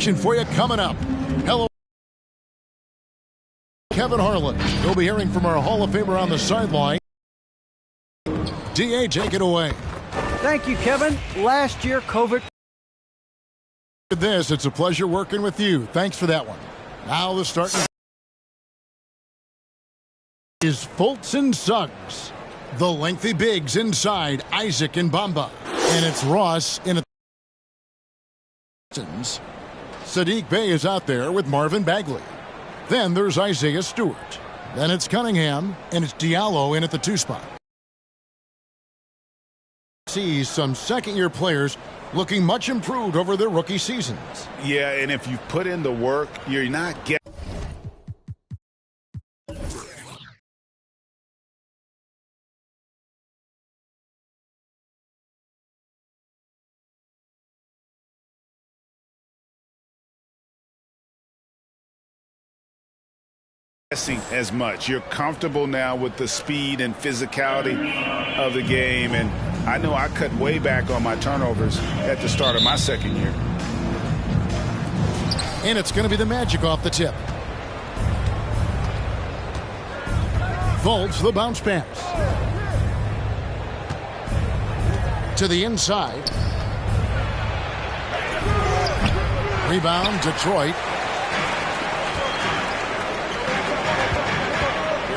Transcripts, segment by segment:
action for you coming up. Hello, Kevin Harlan. You'll be hearing from our Hall of Famer on the sideline. DA, take it away. Thank you, Kevin. Last year, COVID. It's a pleasure working with you. Thanks for that one. Now the start is Fultz and Suggs. The lengthy bigs inside Isaac and Bamba. And it's Ross in a... Sadiq Bey is out there with Marvin Bagley. Then there's Isaiah Stewart. Then it's Cunningham, and it's Diallo in at the 2 spot. See some second-year players looking much improved over their rookie seasons. Yeah, and if you put in the work, you're not getting... as much. You're comfortable now with the speed and physicality of the game, and I know I cut way back on my turnovers at the start of my second year. And it's going to be the Magic off the tip. Fultz, the bounce pass. To the inside. Rebound, Detroit.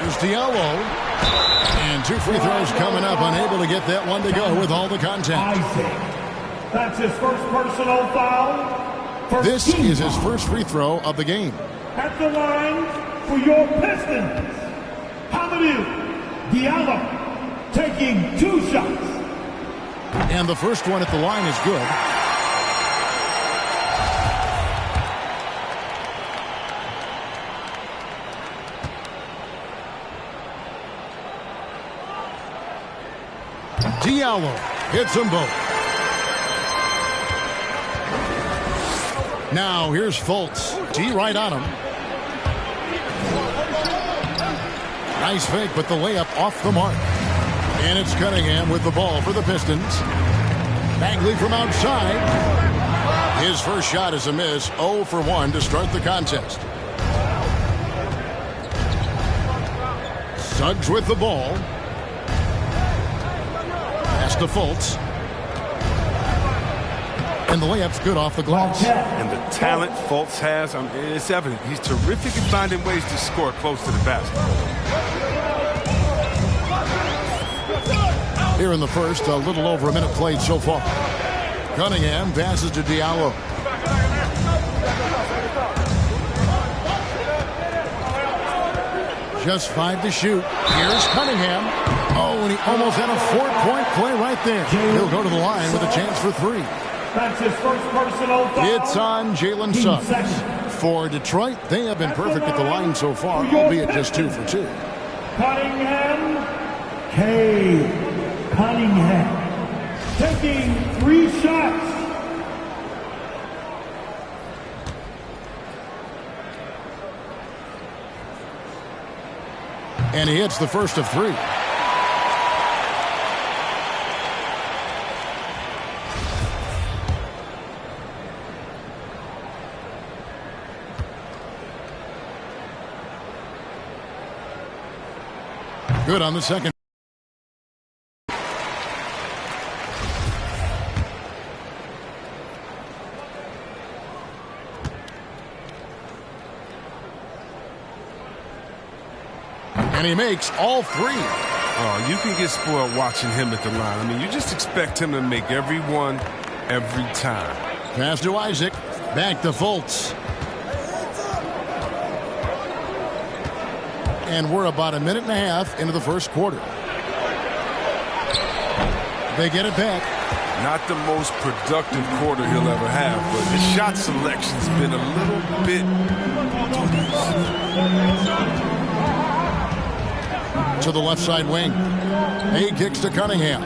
Here's Diallo. And 2 free throws coming up. Unable to get that one to go with all the contact. That's his first personal foul. This is his first free throw of the game. At the line for your Pistons, Hamidou Diallo taking 2 shots. And the first one at the line is good. Diallo hits them both. Now here's Fultz. D right on him. Nice fake, but the layup off the mark. And it's Cunningham with the ball for the Pistons. Bagley from outside. His first shot is a miss. 0 for 1 to start the contest. Suggs with the ball. Pass to Fultz. And the layup's good off the glass. And the talent Fultz has, it's evident. He's terrific at finding ways to score close to the basket. Here in the first, a little over a minute played so far. Cunningham passes to Diallo. Just 5 to shoot. Here's Cunningham. Oh, and he almost had a 4-point play right there. He'll go to the line with a chance for 3. That's his first personal foul. It's on Jalen Suggs. For Detroit, they have been perfect at the line so far, albeit just 2 for 2. Cunningham. Cunningham taking 3 shots. And he hits the first of 3. Good on the second. And he makes all 3. Oh, you can get spoiled watching him at the line. I mean, you just expect him to make every one, every time. Pass to Isaac. Back to Fultz. And we're about a minute and a half into the first quarter. They get it back. Not the most productive quarter he'll ever have, but his shot selection's been a little bit to the left side wing. He kicks to Cunningham.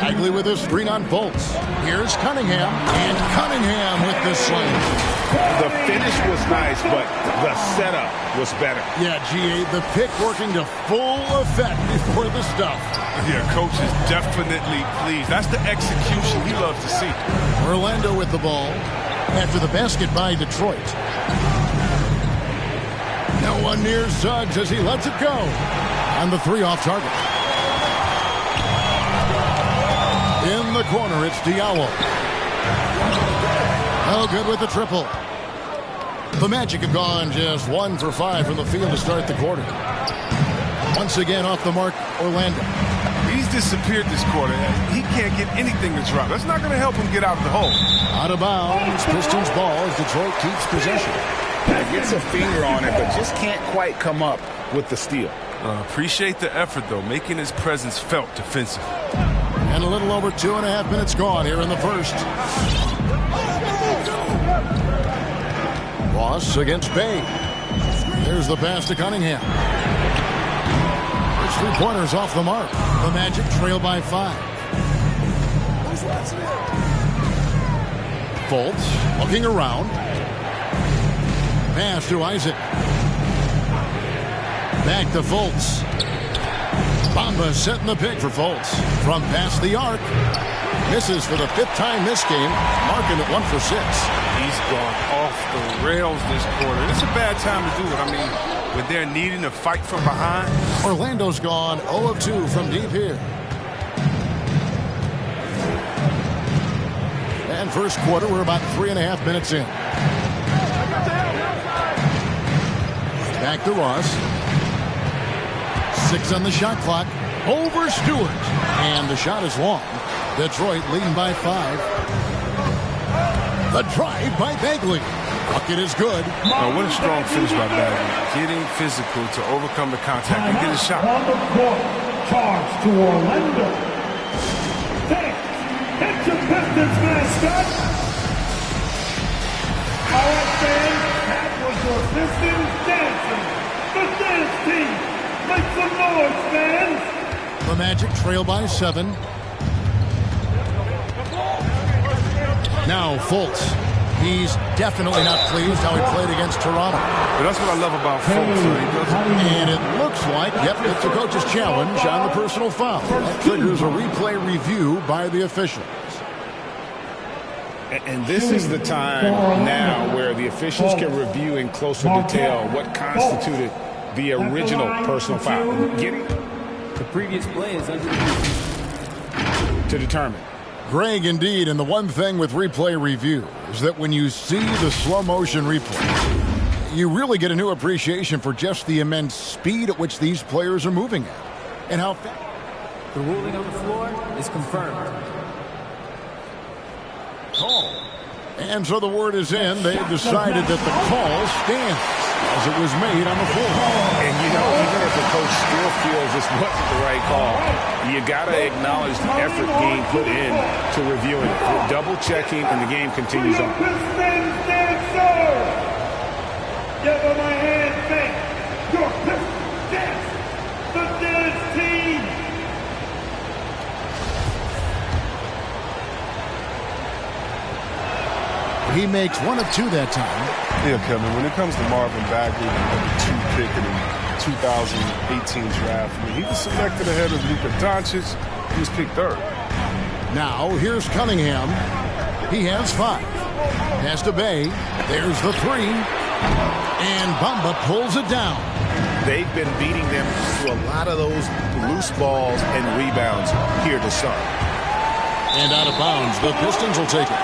Bagley with a screen on Fultz. Here's Cunningham, and Cunningham with the slam. The finish was nice, but the setup was better. Yeah, GA, the pick working to full effect before the stuff. Yeah, coach is definitely pleased. That's the execution he loves to see. Orlando with the ball after the basket by Detroit. No one near Suggs as he lets it go. On the 3 off target. In the corner, it's Diallo. Oh, good with the triple. The Magic have gone just 1 for 5 from the field to start the quarter. Once again off the mark, Orlando. He's disappeared this quarter. He can't get anything to drop. That's not going to help him get out of the hole. Out of bounds. Pistons ball as Detroit keeps possession. Gets a finger on it, but just can't quite come up with the steal. Appreciate the effort, though, making his presence felt defensively. And a little over 2.5 minutes gone here in the first. Ross against Bay. There's the pass to Cunningham. His 3-pointers off the mark. The Magic trail by 5. Fultz looking around. Pass to Isaac. Back to Fultz. Bamba setting the pick for Fultz. From past the arc. Misses for the 5th time this game. Marking at 1 for 6. He's gone off the rails this quarter. It's a bad time to do it. I mean, when they're needing to fight from behind. Orlando's gone 0 of 2 from deep here. And first quarter, we're about 3.5 minutes in. Back to Ross. 6 on the shot clock. Over Stewart. And the shot is long. Detroit leading by 5. The drive by Bagley. Bucket is good. Oh, what a strong finish by Bagley. Getting physical to overcome the contact and get a shot. On the court, charge to Orlando. Thanks. It's your Pistons mascot. All right, fans, that was your Pistons dancing. The dance team. Make some noise, fans. The Magic trail by 7. Now Fultz. He's definitely not pleased how he played against Toronto. But that's what I love about Fultz. And it looks like, yep, it's a coach's challenge on the personal foul. That triggers a replay review by the officials. And this is the time now where the officials can review in closer detail what constituted the original personal foul. The previous play is under to determine. Greg, indeed, and the one thing with replay review is that when you see the slow motion replay, you really get a new appreciation for just the immense speed at which these players are moving at and how fast. The ruling on the floor is confirmed. Call. And so the word is in. They've decided that the call stands as it was made on the floor. And, you know, even if the coach still feels this wasn't the right call, you got to acknowledge the effort being put in to reviewing it. We're double-checking, and the game continues on. Pistons dancer. Give them a hand shake. Your Pistons dance. The dance team. He makes 1 of 2 that time. Yeah, Kevin, when it comes to Marvin Bagley, the number 2 pick in the 2018 draft, I mean, he was selected ahead of Luka Doncic. He was picked 3rd. Now, here's Cunningham. He has 5. Pass to Bay. There's the 3. And Bamba pulls it down. They've been beating them to a lot of those loose balls and rebounds here to start. And out of bounds, the Pistons will take it.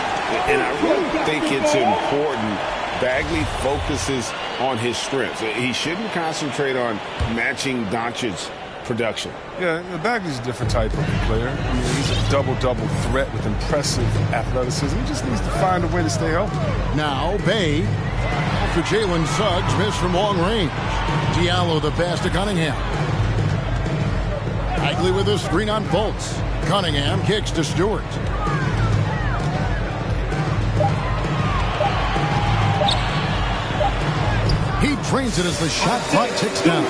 And I really think it's important Bagley focuses on his strengths. He shouldn't concentrate on matching Doncic's production. Yeah, Bagley's a different type of player. I mean, he's a double-double threat with impressive athleticism. He just needs to find a way to stay healthy. Now, Bay, after Jalen Suggs missed from long range. Diallo the pass to Cunningham. Bagley with a screen on Fultz. Cunningham kicks to Stewart. He trains it as the shot clock ticks down.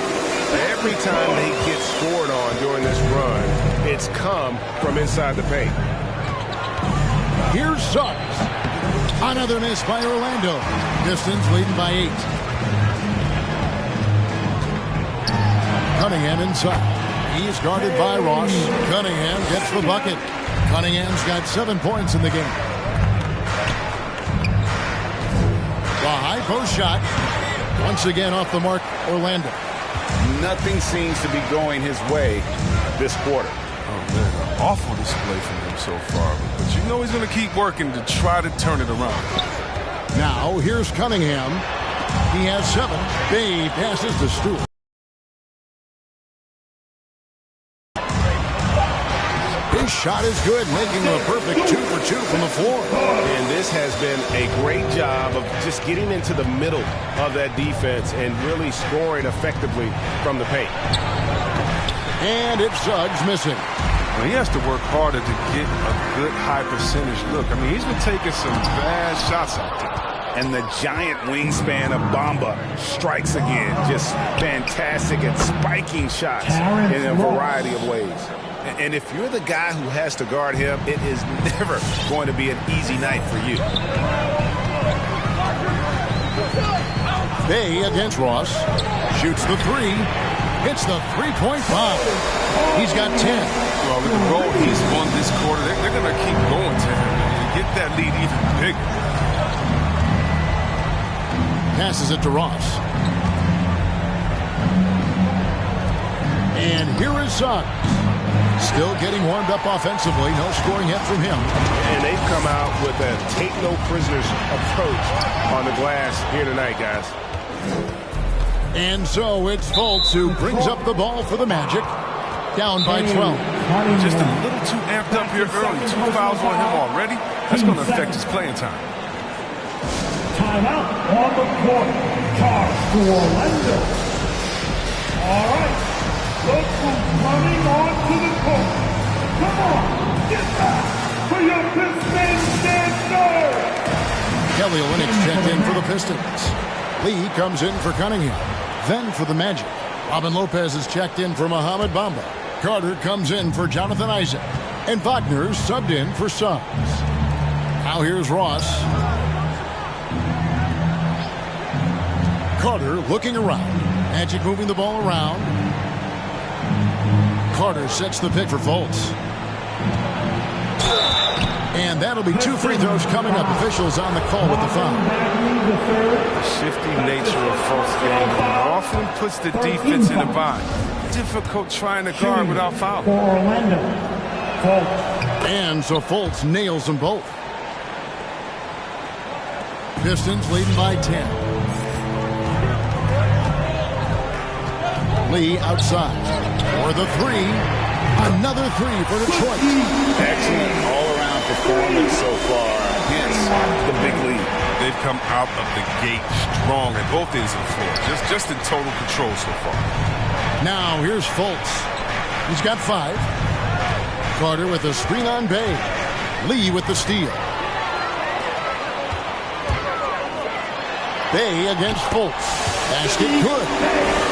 Every time they get scored on during this run, it's come from inside the paint. Here's Suggs. Another miss by Orlando. Pistons leading by 8. Cunningham inside. He's guarded by Ross. Cunningham gets the bucket. Cunningham's got 7 points in the game. The high post shot. Once again off the mark, Orlando. Nothing seems to be going his way this quarter. Oh, man, an awful display from him so far. But you know he's going to keep working to try to turn it around. Now, here's Cunningham. He has 7. Bay passes to Stewart. His shot is good, making a perfect 2 for 2 from the floor. And this has been a great job of just getting into the middle of that defense and really scoring effectively from the paint. And it's Suggs missing. Well, he has to work harder to get a good high percentage look. I mean, he's been taking some bad shots out there. And the giant wingspan of Bamba strikes again. Just fantastic at spiking shots in a variety of ways. And if you're the guy who has to guard him, it is never going to be an easy night for you. Bay against Ross. Shoots the 3. Hits the three-point bomb. He's got 10. Well, with the role he's on this quarter, they're going to keep going to him and get that lead even bigger. Passes it to Ross. And here is Suggs. Still getting warmed up offensively. No scoring yet from him. And they've come out with a take-no-prisoners approach on the glass here tonight, guys. And so it's Fultz who brings up the ball for the Magic. Down by 12. Just a little too amped up here early. 2 fouls on him already. That's going to affect his playing time. Timeout on the court. Charge to Orlando. All right. Look who's running onto the court. Come on, get back for your Pistons stand. Kelly Olynyk's checked in for the Pistons. Lee comes in for Cunningham. Then for the Magic. Robin Lopez is checked in for Mohamed Bamba. Carter comes in for Jonathan Isaac. And Wagner's subbed in for Suggs. Now here's Ross. Carter looking around. Magic moving the ball around. Carter sets the pick for Fultz. And that'll be 2 free throws coming up. Officials on the call with the foul. The shifty nature of Fultz's game often puts the defense in a bind. Difficult trying to guard without foul. And so Fultz nails them both. Pistons leading by 10. Lee outside for the 3. Another 3 for Detroit. Excellent all-around performance so far. Hence the big lead. They've come out of the gate strong at both ends of the floor. Just in total control so far. Now here's Fultz. He's got 5. Carter with a screen on Bay. Lee with the steal. Bay against Fultz. Basket good.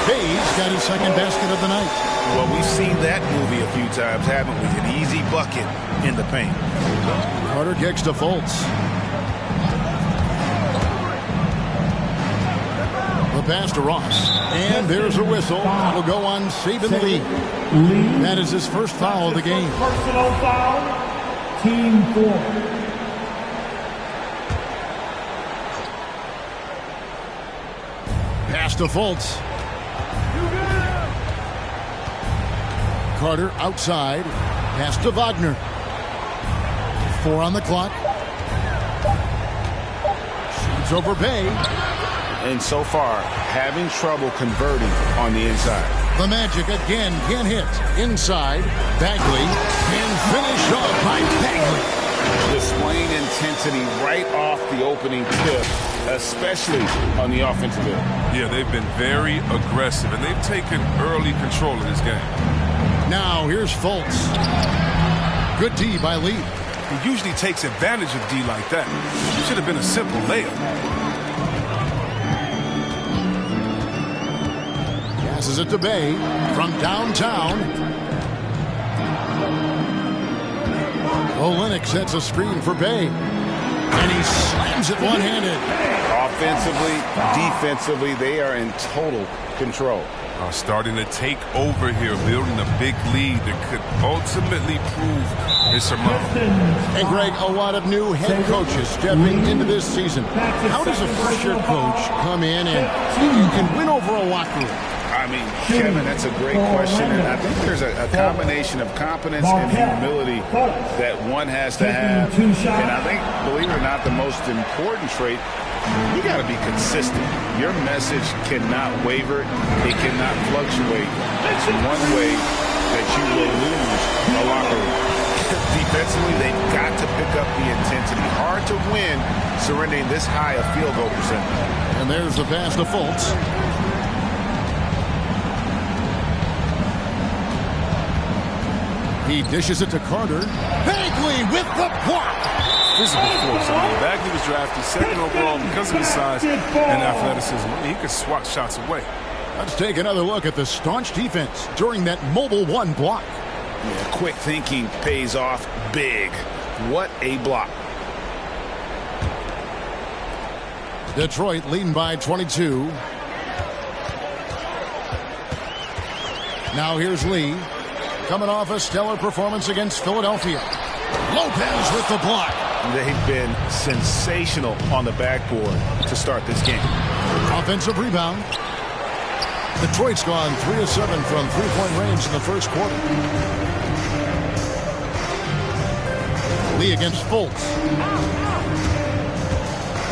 Bay's got his second basket of the night. Well, we've seen that movie a few times, haven't we? An easy bucket in the paint. Carter kicks to Fultz. The pass to Ross. And there's a whistle. Will go on Saban Lee. That is his first foul of the game. Personal foul. Team 4. Pass to Fultz. Carter outside. Pass to Wagner. 4 on the clock. Shoots over Bay. And so far, having trouble converting on the inside. The Magic again can hit. Inside. Bagley can finish off by Bagley. Displaying intensity right off the opening tip, especially on the offensive end. Yeah, they've been very aggressive, and they've taken early control of this game. Now here's Fultz. Good D by Lee. He usually takes advantage of D like that. It should have been a simple layup. Passes it to Bay from downtown. Olenek sets a screen for Bay. And he slams it one-handed. Offensively, defensively, they are in total control. Starting to take over here, building a big lead that could ultimately prove insurmountable. And Greg, a lot of new head coaches stepping into this season. How does a first-year coach come in and win over a locker room? I mean, Kevin, that's a great question, and I think there's a combination of competence and humility that one has to have. And I think, believe it or not, the most important trait, you got to be consistent. Your message cannot waver. It cannot fluctuate. It's one way that you will lose a locker room. Defensively, they've got to pick up the intensity. Hard to win surrendering this high a field goal percentage. And there's the pass to Fultz. He dishes it to Carter. Bagley with the block. Physical force. I mean, Bagley was drafted second overall because of his size and athleticism. I mean, he could swat shots away. Let's take another look at the staunch defense during that mobile one block. Yeah, quick thinking pays off big. What a block. Detroit leading by 22. Now here's Lee. Coming off a stellar performance against Philadelphia. Lopez with the block. They've been sensational on the backboard to start this game. Offensive rebound. Detroit's gone 3 of 7 from three-point range in the first quarter. Lee against Fultz.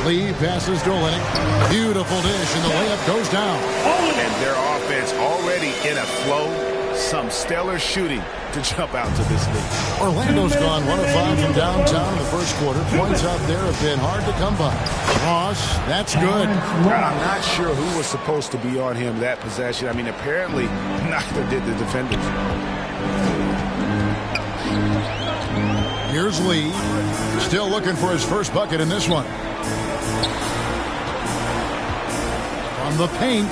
Lee passes to Olenek. Beautiful dish, and the layup goes down. And their offense already in a flow. Some stellar shooting to jump out to this lead. Orlando's gone 1 of 5 from downtown in the first quarter. Points out there have been hard to come by. Ross, that's good. I'm not sure who was supposed to be on him that possession. I mean, apparently neither did the defenders. Here's Lee. Still looking for his first bucket in this one. From the paint.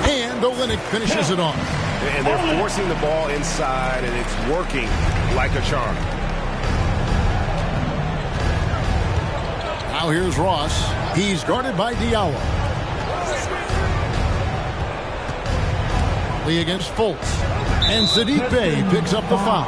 And Olenek finishes it off. And they're forcing the ball inside, and it's working like a charm. Now here's Ross. He's guarded by Diallo. Lee against Fultz. And Saddiq Bey picks up the foul.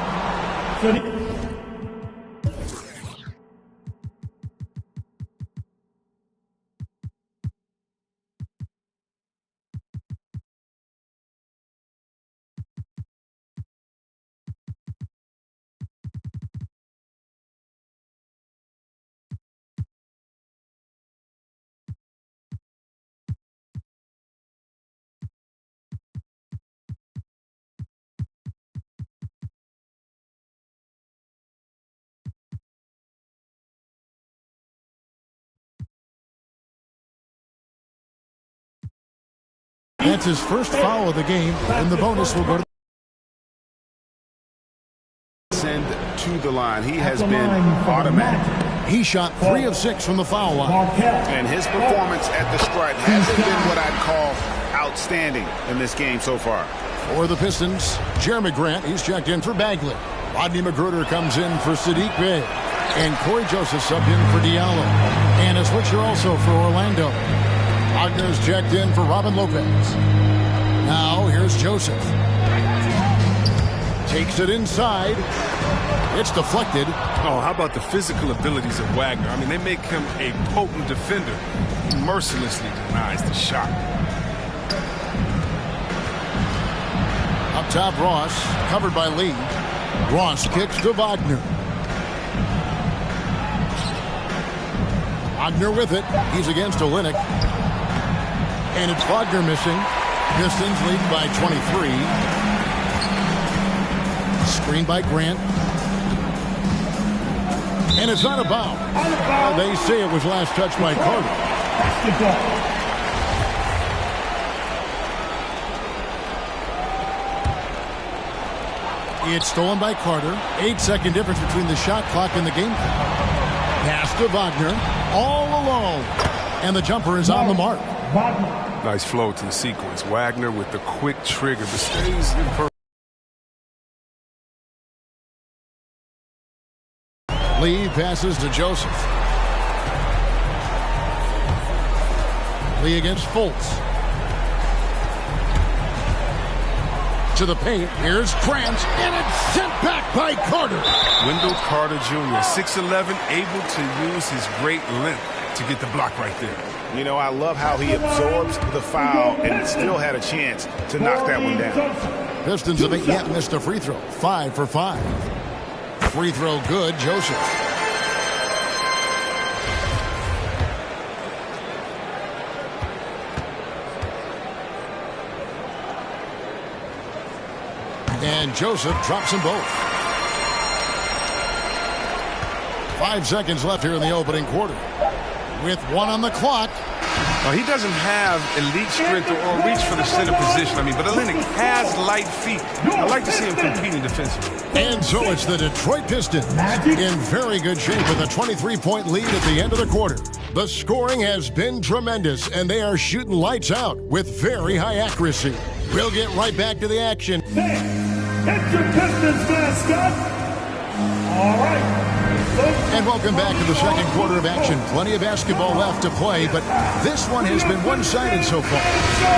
That's his first foul of the game, and the bonus will go to send to the line. He has been automatic. He shot 3 of 6 from the foul line. And his performance at the stripe hasn't been what I'd call outstanding in this game so far. For the Pistons, Jeremy Grant, he's checked in for Bagley. Rodney McGruder comes in for Saddiq Bey. And Corey Joseph subbed in for Diallo. And a switcher also for Orlando. Wagner's checked in for Robin Lopez. Now here's Joseph. Takes it inside. It's deflected. Oh, how about the physical abilities of Wagner? I mean, they make him a potent defender. He mercilessly denies the shot. Up top, Ross, covered by Lee. Ross kicks to Wagner. Wagner with it. He's against Olenek. And it's Wagner missing. Pistons lead by 23. Screen by Grant. And it's not a foul. They say it was last touched by Carter. It's stolen by Carter. 8-second difference between the shot clock and the game clock. Pass to Wagner. All alone. And the jumper is on the mark. Nice flow to the sequence. Wagner with the quick trigger, but stays in Lee passes to Joseph. Lee against Fultz. To the paint. Here's Grant, and it's sent back by Carter. Wendell Carter Jr., 6'11", able to use his great length to get the block right there. You know, I love how he absorbs the foul and still had a chance to knock that one down. Pistons haven't yet missed a free throw. 5 for 5. Free throw good, Joseph. And Joseph drops them both. 5 seconds left here in the opening quarter. With 1 on the clock. He doesn't have elite strength or reach for the center position. But Olynyk has light feet. I like to see him competing defensively. And so it's the Detroit Pistons in very good shape with a 23-point lead at the end of the quarter. The scoring has been tremendous, and they are shooting lights out with very high accuracy. We'll get right back to the action. Hey, it's your Pistons mascot. All right. And welcome back to the second quarter of action. Plenty of basketball left to play, but this one has been one-sided so far.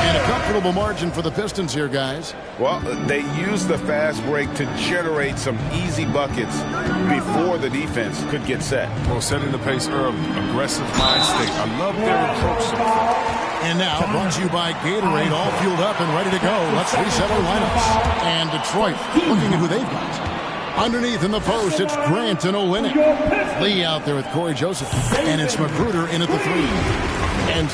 And a comfortable margin for the Pistons here, guys. Well, they used the fast break to generate some easy buckets before the defense could get set. Well, setting the pace early. Aggressive mind state. I love their approach so far. And now, brought to you by Gatorade, all fueled up and ready to go. Let's reset our lineups. And Detroit, looking at who they've got. Underneath in the post, it's Grant and Olynyk. Lee out there with Corey Joseph. And it's Magruder in at the 3. And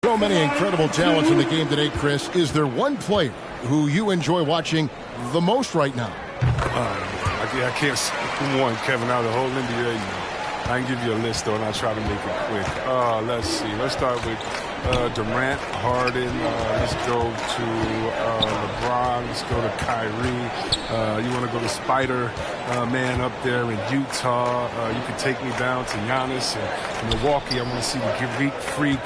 so many incredible talents in the game today, Chris. Is there one player who you enjoy watching the most right now? I can't say one, Kevin, out of the whole NBA. I can give you a list, though, and I'll try to make it quick. Let's see. Let's start with Durant, Harden. Let's go to LeBron. Let's go to Kyrie. You want to go to Spider-Man up there in Utah. You can take me down to Giannis and Milwaukee. I want to see the Greek Freak.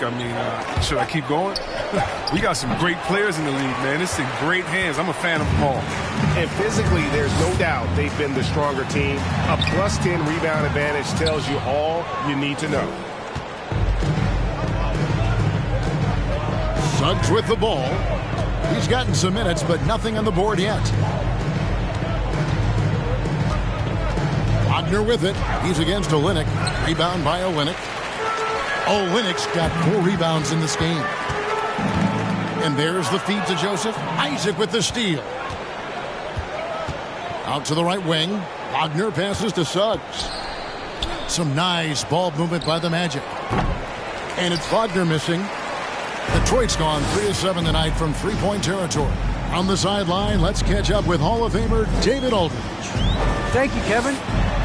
Should I keep going? We got some great players in the league, man. It's in great hands. I'm a fan of them all. And physically, there's no doubt they've been the stronger team. A +10 rebound advantage tells you all you need to know. Suggs with the ball. He's gotten some minutes, but nothing on the board yet. Wagner with it. He's against Olynyk. Rebound by Olynyk. Olynyk's got 4 rebounds in this game. And there's the feed to Joseph. Isaac with the steal. Out to the right wing. Wagner passes to Suggs. Some nice ball movement by the Magic. And it's Wagner missing. Detroit's gone 3-7 tonight from three-point territory. On the sideline, let's catch up with Hall of Famer David Aldridge. Thank you, Kevin.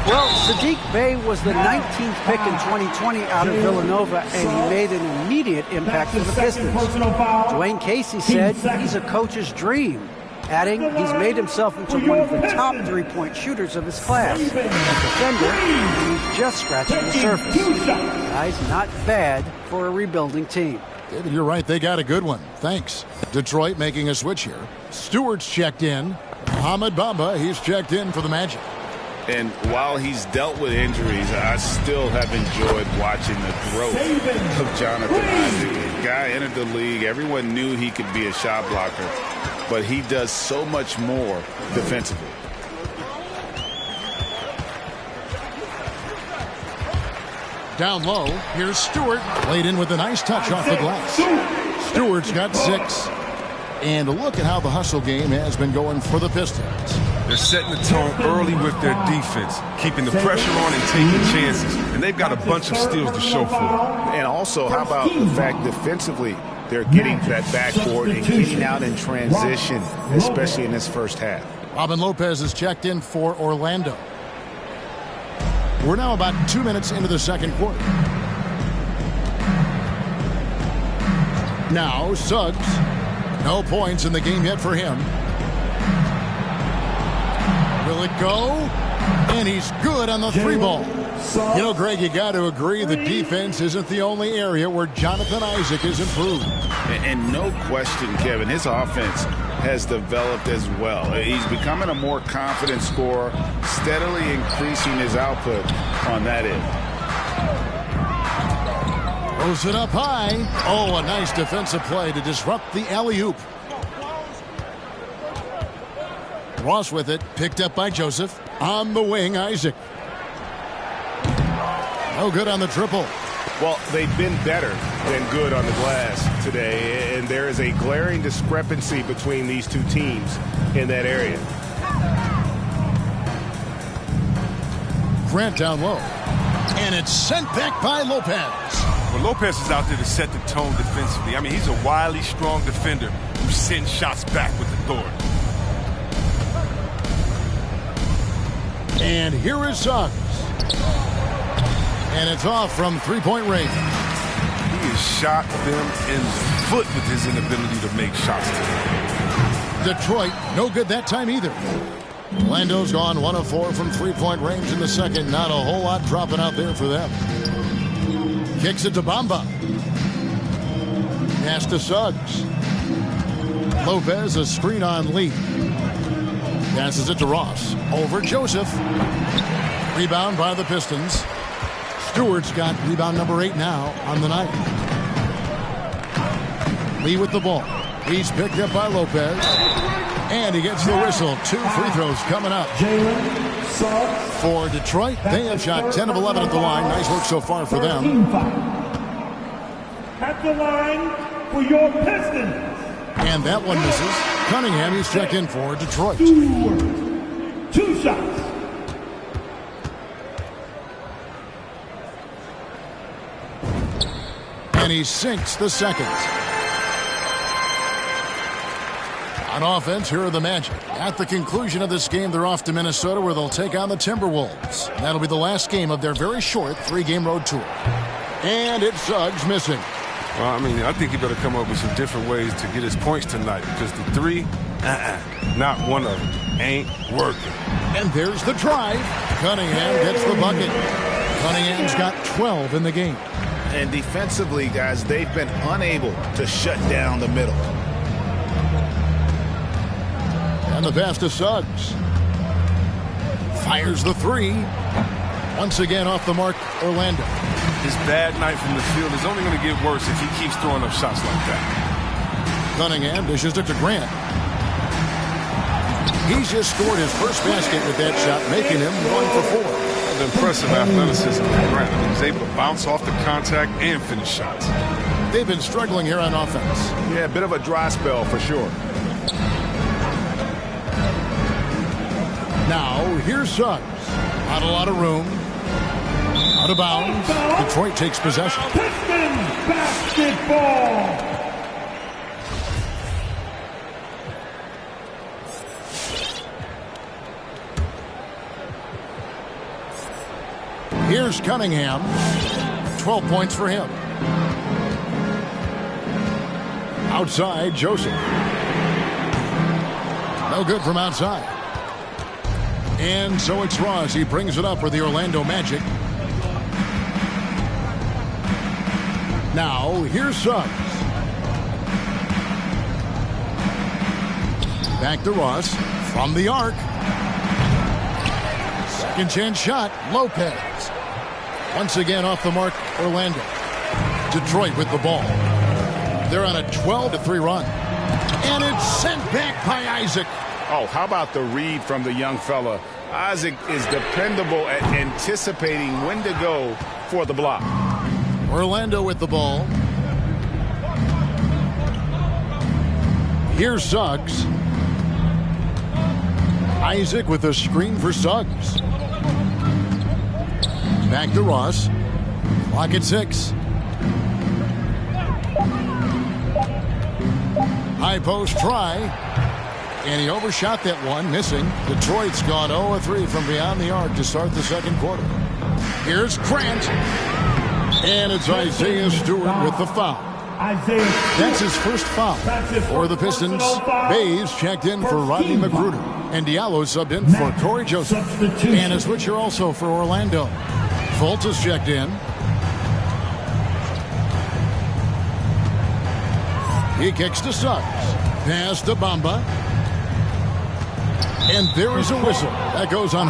Well, Sadiq Bey was the 19th pick in 2020 out of Villanova, and he made an immediate impact for the Pistons. Dwayne Casey said he's a coach's dream, adding he's made himself into one of the top three-point shooters of his class. As a defender, he's just scratching the surface. Guy's not bad for a rebuilding team. David, you're right. They got a good one. Thanks. Detroit making a switch here. Stewart's checked in. Mohamed Bamba, he's checked in for the Magic. And while he's dealt with injuries, I still have enjoyed watching the growth of Jonathan Isaac. The guy entered the league. Everyone knew he could be a shot blocker, but he does so much more defensively. Down low, here's Stewart. Laid in with a nice touch off the glass. Stewart's got 6. And look at how the hustle game has been going for the Pistons. They're setting the tone early with their defense, keeping the pressure on and taking chances. And they've got a bunch of steals to show for it. And also, how about the fact defensively, they're getting that backboard and getting out in transition, especially in this first half. Robin Lopez is checked in for Orlando. We're now about 2 minutes into the second quarter. Now Suggs. No points in the game yet for him. Will it go? And he's good on the three ball. You know, Greg, you got to agree the defense isn't the only area where Jonathan Isaac is improved. And no question, Kevin, his offense has developed as well. He's becoming a more confident scorer, steadily increasing his output on that end. Throws it up high. Oh, a nice defensive play to disrupt the alley-oop. Ross with it, picked up by Joseph. On the wing, Isaac. No good on the triple. Well, they've been better than good on the glass today, and there is a glaring discrepancy between these two teams in that area. Grant down low. And it's sent back by Lopez. Well, Lopez is out there to set the tone defensively. I mean, he's a wily, strong defender who sends shots back with authority. And here is Suggs. And it's off from three-point range. He has shot them in the foot with his inability to make shots today. Detroit, no good that time either. Orlando's gone 1 of 4 from three-point range in the second. Not a whole lot dropping out there for them. Kicks it to Bamba. Pass to Suggs. Lopez, a screen on Lee. Passes it to Ross. Over Joseph. Rebound by the Pistons. Stewart's got rebound number 8 now on the night. Lee with the ball. He's picked up by Lopez. And he gets the whistle. 2 free throws coming up. For Detroit, they have shot 10 of 11 at the line. Nice work so far for them. At the line for your Pistons. And that one misses. Cunningham, he's checked in for Detroit. 2 shots. And he sinks the second. On offense, here are the Magic. At the conclusion of this game, they're off to Minnesota where they'll take on the Timberwolves. That'll be the last game of their very short 3-game road tour. And it's Suggs missing. Well, I mean, I think he better come up with some different ways to get his points tonight because the three, not one of them, ain't working. And there's the drive. Cunningham gets the bucket. Cunningham's got 12 in the game. And defensively, guys, they've been unable to shut down the middle. And the pass to Suggs. Fires the three. Once again off the mark, Orlando. His bad night from the field is only going to get worse if he keeps throwing up shots like that. Cunningham dishes it to Grant. He's just scored his first basket with that shot, making him 1 for 4. The impressive athleticism of Grant. I mean, he's able to bounce off the contact and finish shots. They've been struggling here on offense. Yeah, a bit of a dry spell for sure. Now, here's Suggs. Not a lot of room. Out of bounds. Detroit takes possession. Pistons basketball. Here's Cunningham. 12 points for him. Outside, Joseph. No good from outside. And so it's Ross. He brings it up for the Orlando Magic. Now, here's Suggs. Back to Ross. From the arc. Second chance shot. Lopez. Once again off the mark, Orlando. Detroit with the ball. They're on a 12-3 run. And it's sent back by Isaac. Oh, how about the read from the young fella? Isaac is dependable at anticipating when to go for the block. Orlando with the ball. Here's Suggs. Isaac with a screen for Suggs. Back to Ross. Clock at 6. High post try. And he overshot that one, missing. Detroit's gone 0-3 from beyond the arc to start the second quarter. Here's Grant. And it's Isaiah Stewart with the foul. That's his first foul. For the Pistons, Bayes checked in for Rodney Magruder. And Diallo subbed in for Corey Joseph. And a switcher also for Orlando. Fultz is checked in. He kicks to Suggs. Pass to Bamba. And there is a whistle. That goes on.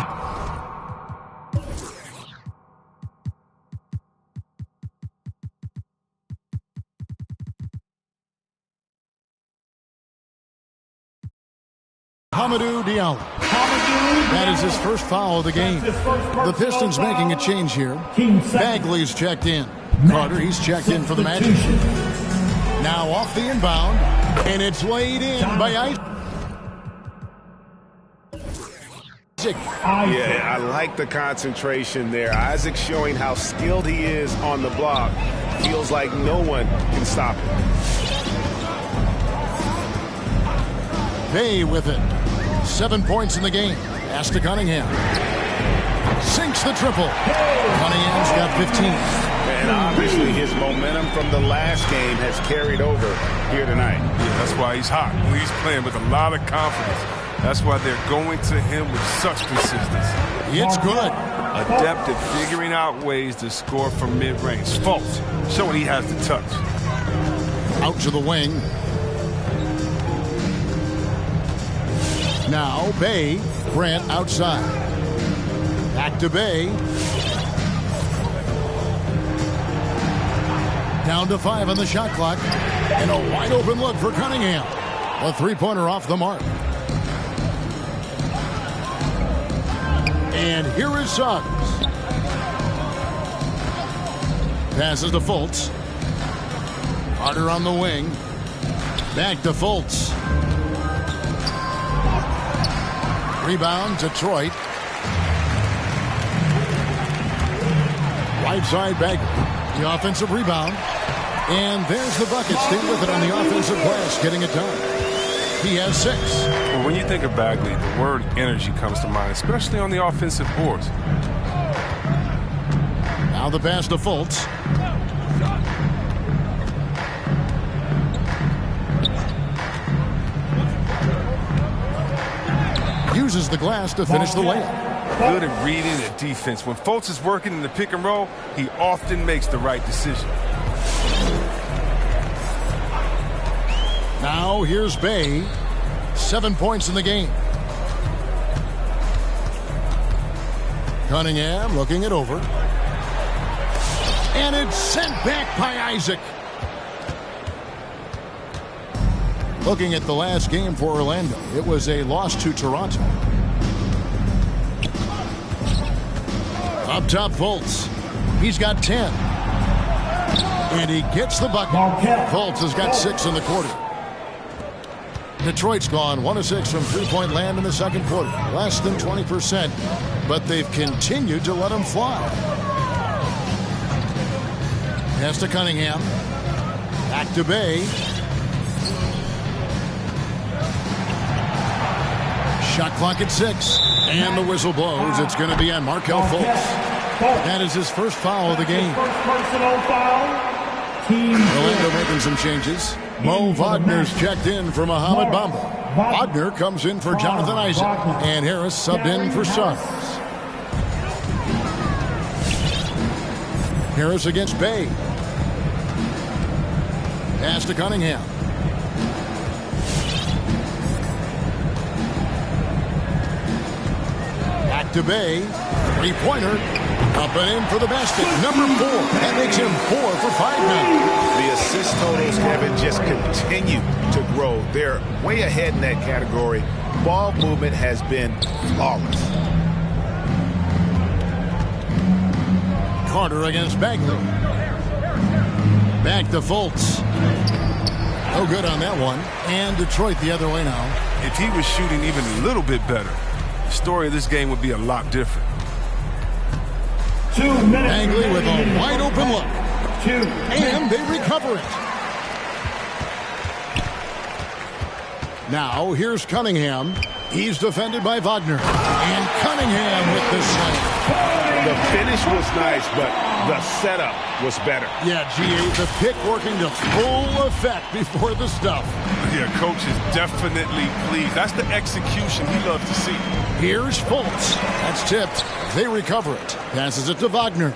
Hamidou Diallo. That is his first foul of the game. The Pistons making a change here. Bagley's checked in. Carter, he's checked in for the Magic. Now off the inbound, and it's laid in by Isaac. Yeah, I like the concentration there. Isaac showing how skilled he is on the block. Feels like no one can stop him. Bay with it. 7 points in the game. Pass to Cunningham. Sinks the triple. Cunningham's got 15. And obviously his momentum from the last game has carried over here tonight. Yeah, that's why he's hot. He's playing with a lot of confidence. That's why they're going to him with such consistency. It's good. Adept at figuring out ways to score from mid-range. Fultz showing he has the touch. Out to the wing. Now Bay. Grant outside. Back to Bay. Down to 5 on the shot clock. And a wide open look for Cunningham. A three-pointer off the mark. And here is Suggs. Passes to Fultz. Carter on the wing. Back to Fultz. Rebound, Detroit. Right side back. The offensive rebound. And there's the bucket. Stay with it on the offensive glass, getting it done. He has 6. Well, when you think of Bagley, the word energy comes to mind, especially on the offensive boards. Now the pass to Fultz. Uses the glass to finish the layup. Good at reading the defense. When Fultz is working in the pick and roll, he often makes the right decision. Now here's Bay. 7 points in the game. Cunningham looking it over. And it's sent back by Isaac. Looking at the last game for Orlando, it was a loss to Toronto. Up top, Fultz. He's got 10. And he gets the bucket. Fultz has got 6 in the quarter. Detroit's gone 1 of 6 from three-point land in the second quarter. Less than 20%, but they've continued to let him fly. Pass to Cunningham. Back to Bay. Shot clock at 6. And the whistle blows. It's going to be on Markelle Fultz. That is his first foul of the game. Personal foul. Orlando making some changes. Mo Wagner's checked in for Mohamed Bamba. Wagner comes in for Jonathan Isaac. And Harris subbed in for Suggs. Harris against Bay. Pass to Cunningham. Back to Bay. Three-pointer. Up and in for the basket. Number 4. That makes him 4 for 5 now. The assist totals haven't just continued to grow. They're way ahead in that category. Ball movement has been flawless. Carter against Bagley. Back to Fultz. No good on that one. And Detroit the other way now. If he was shooting even a little bit better, the story of this game would be a lot different. 2 minutes. Bagley with a wide open look. 2. And they recover it. Now here's Cunningham. He's defended by Wagner. And Cunningham with the slam. The finish was nice, but The setup was better. Yeah, G8, the pick working to full effect before the stuff. Yeah, coach is definitely pleased. That's the execution he loves to see. Here's Fultz. That's tipped. They recover it. Passes it to Wagner.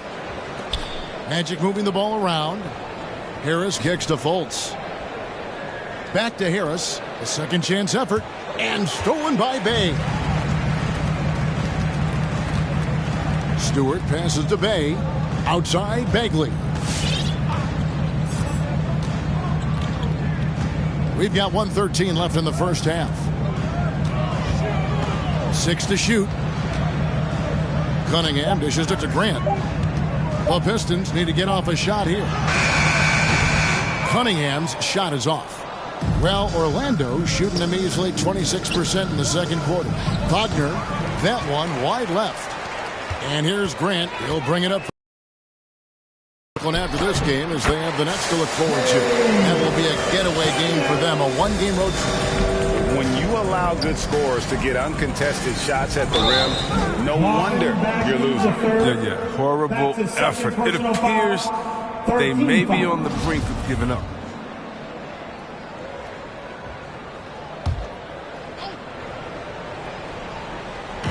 Magic moving the ball around. Harris kicks to Fultz. Back to Harris. A second chance effort. And stolen by Bay. Stewart passes to Bay. Outside, Bagley. We've got 1:13 left in the first half. 6 to shoot. Cunningham dishes it to Grant. The Pistons need to get off a shot here. Cunningham's shot is off. Well, Orlando shooting a measly 26% in the second quarter. Wagner, that one wide left. And here's Grant. He'll bring it up after this game as they have the Nets to look forward to. That will be a getaway game for them, a one-game road trip. When you allow good scorers to get uncontested shots at the rim, no wonder you're losing. Yeah, horrible effort. It appears they may be on the brink of giving up.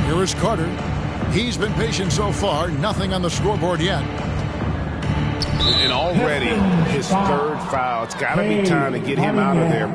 Here is Carter. He's been patient so far. Nothing on the scoreboard yet. And already his third foul. It's got to be time to get him out of there.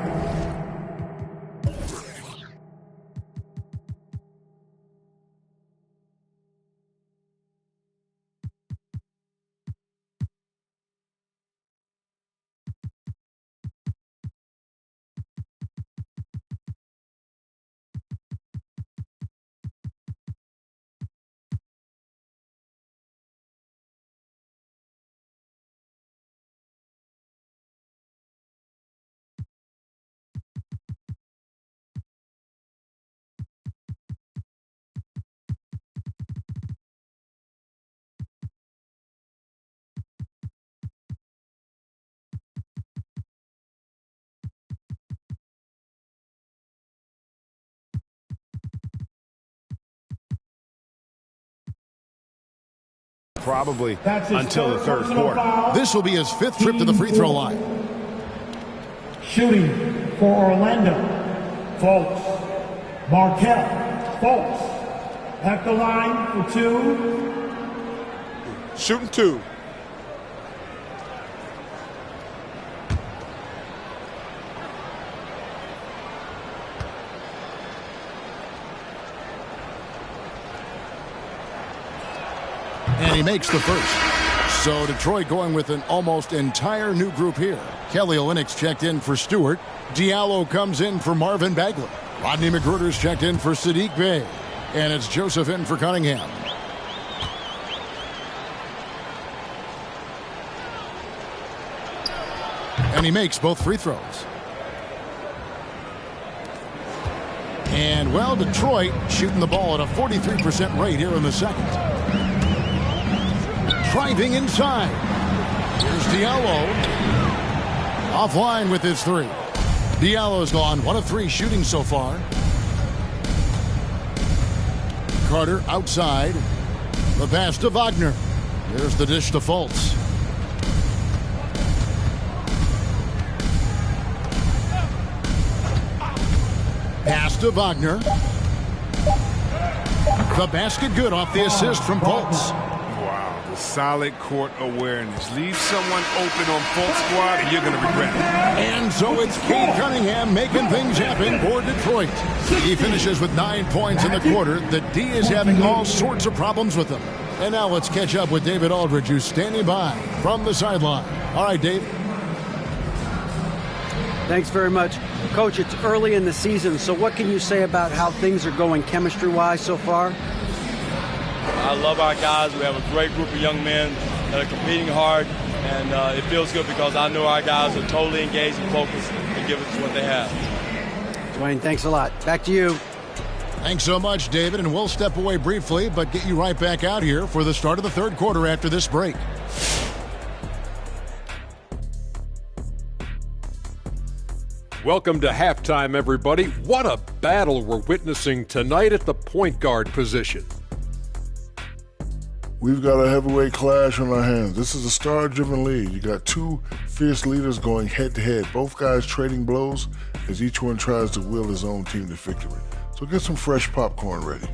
Probably until the third quarter. This will be his 5th trip to the free throw line. Shooting for Orlando, Fultz. Markelle, Fultz. At the line for 2. Shooting 2. And he makes the first. So Detroit going with an almost entire new group here. Kelly Olynyk's checked in for Stewart. Diallo comes in for Marvin Bagley. Rodney McGruder's checked in for Saddiq Bey. And it's Joseph in for Cunningham. And he makes both free throws. And, well, Detroit shooting the ball at a 43% rate here in the second. Driving inside. Here's Diallo. Offline with his 3. Diallo's gone 1 of 3 shooting so far. Carter outside. The pass to Wagner. Here's the dish to Fultz. Pass to Wagner. The basket good off the assist from Fultz. Wow, the solid court awareness. Leave someone open on Fultz squad and you're going to regret it. And so it's Cade Cunningham making things happen for Detroit. He finishes with 9 points in the quarter. The D is having all sorts of problems with him. And now let's catch up with David Aldridge, who's standing by from the sideline. All right, Dave. Thanks very much. Coach, it's early in the season, so what can you say about how things are going chemistry-wise so far? I love our guys. We have a great group of young men that are competing hard, and it feels good because I know our guys are totally engaged and focused and give us what they have. Dwayne, thanks a lot. Back to you. Thanks so much, David, and we'll step away briefly, but get you right back out here for the start of the third quarter after this break. Welcome to halftime, everybody. What a battle we're witnessing tonight at the point guard position. We've got a heavyweight clash on our hands. This is a star-driven league. You got two fierce leaders going head-to-head, both guys trading blows as each one tries to will his own team to victory. So get some fresh popcorn ready.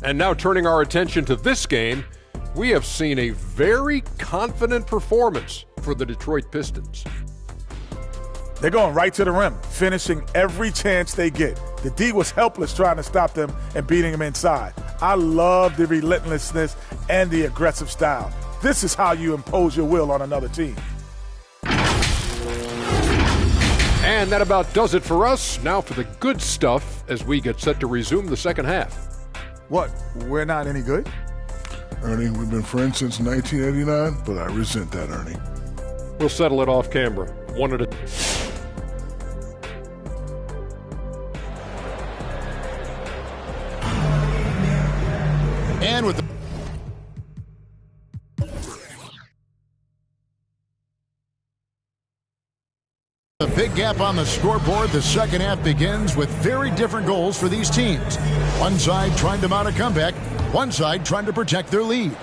And now turning our attention to this game, we have seen a very confident performance for the Detroit Pistons. They're going right to the rim, finishing every chance they get. The D was helpless trying to stop them and beating them inside. I love the relentlessness and the aggressive style. This is how you impose your will on another team. And that about does it for us. Now for the good stuff as we get set to resume the second half. What? We're not any good? Ernie, we've been friends since 1989, but I resent that, Ernie. We'll settle it off camera, one at a time. And with the big gap on the scoreboard, the second half begins with very different goals for these teams. One side trying to mount a comeback, one side trying to protect their lead.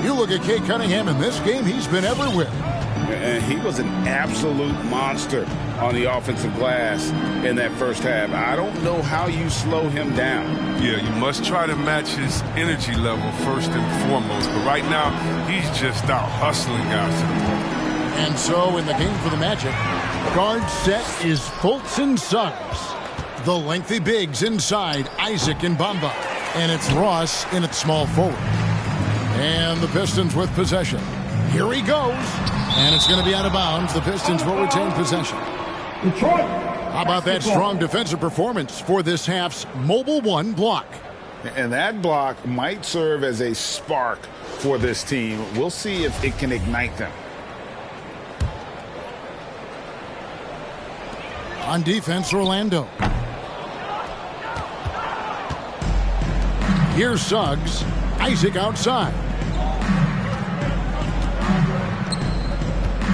You look at Kate Cunningham in this game, he's been everywhere. And he was an absolute monster on the offensive glass in that first half. I don't know how you slow him down. Yeah, you must try to match his energy level first and foremost. But right now, he's just out hustling guys to the ball. And so in the game for the Magic, guard set is Fultz and Suggs. The lengthy bigs inside, Isaac and Bamba. And it's Ross in at small forward. And the Pistons with possession. Here he goes. And it's going to be out of bounds. The Pistons will retain possession. Detroit. How about that strong defensive performance for this half's Mobile One block? And that block might serve as a spark for this team. We'll see if it can ignite them. On defense, Orlando. Here's Suggs. Isaac outside.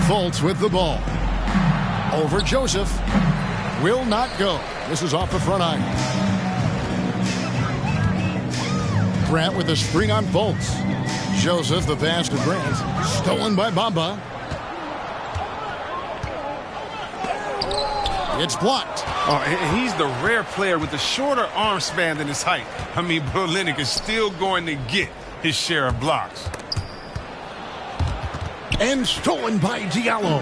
Fultz with the ball. Over Joseph. Will not go. This is off the front iron. Grant with the screen on Fultz. Joseph, the pass to Grant. Stolen by Bamba. It's blocked. Oh, he's the rare player with the shorter arm span than his height. I mean, Berlinick is still going to get his share of blocks. And stolen by Diallo.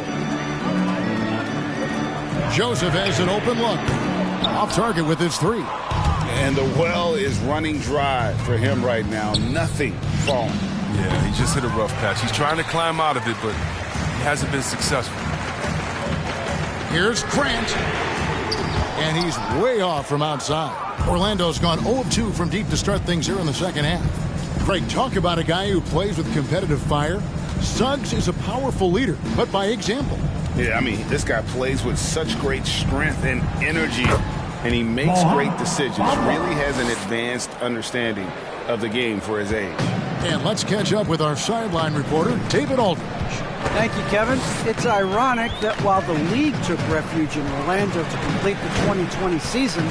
Joseph has an open look. Off target with his three. And the well is running dry for him right now. Nothing falling. Yeah, he just hit a rough patch. He's trying to climb out of it, but he hasn't been successful. Here's Grant. And he's way off from outside. Orlando's gone 0 of 2 from deep to start things here in the second half. Craig, talk about a guy who plays with competitive fire. Suggs is a powerful leader, but by example. Yeah, I mean, this guy plays with such great strength and energy, and he makes great decisions. Really has an advanced understanding of the game for his age. And let's catch up with our sideline reporter, David Aldridge. Thank you, Kevin. It's ironic that while the league took refuge in Orlando to complete the 2020 season,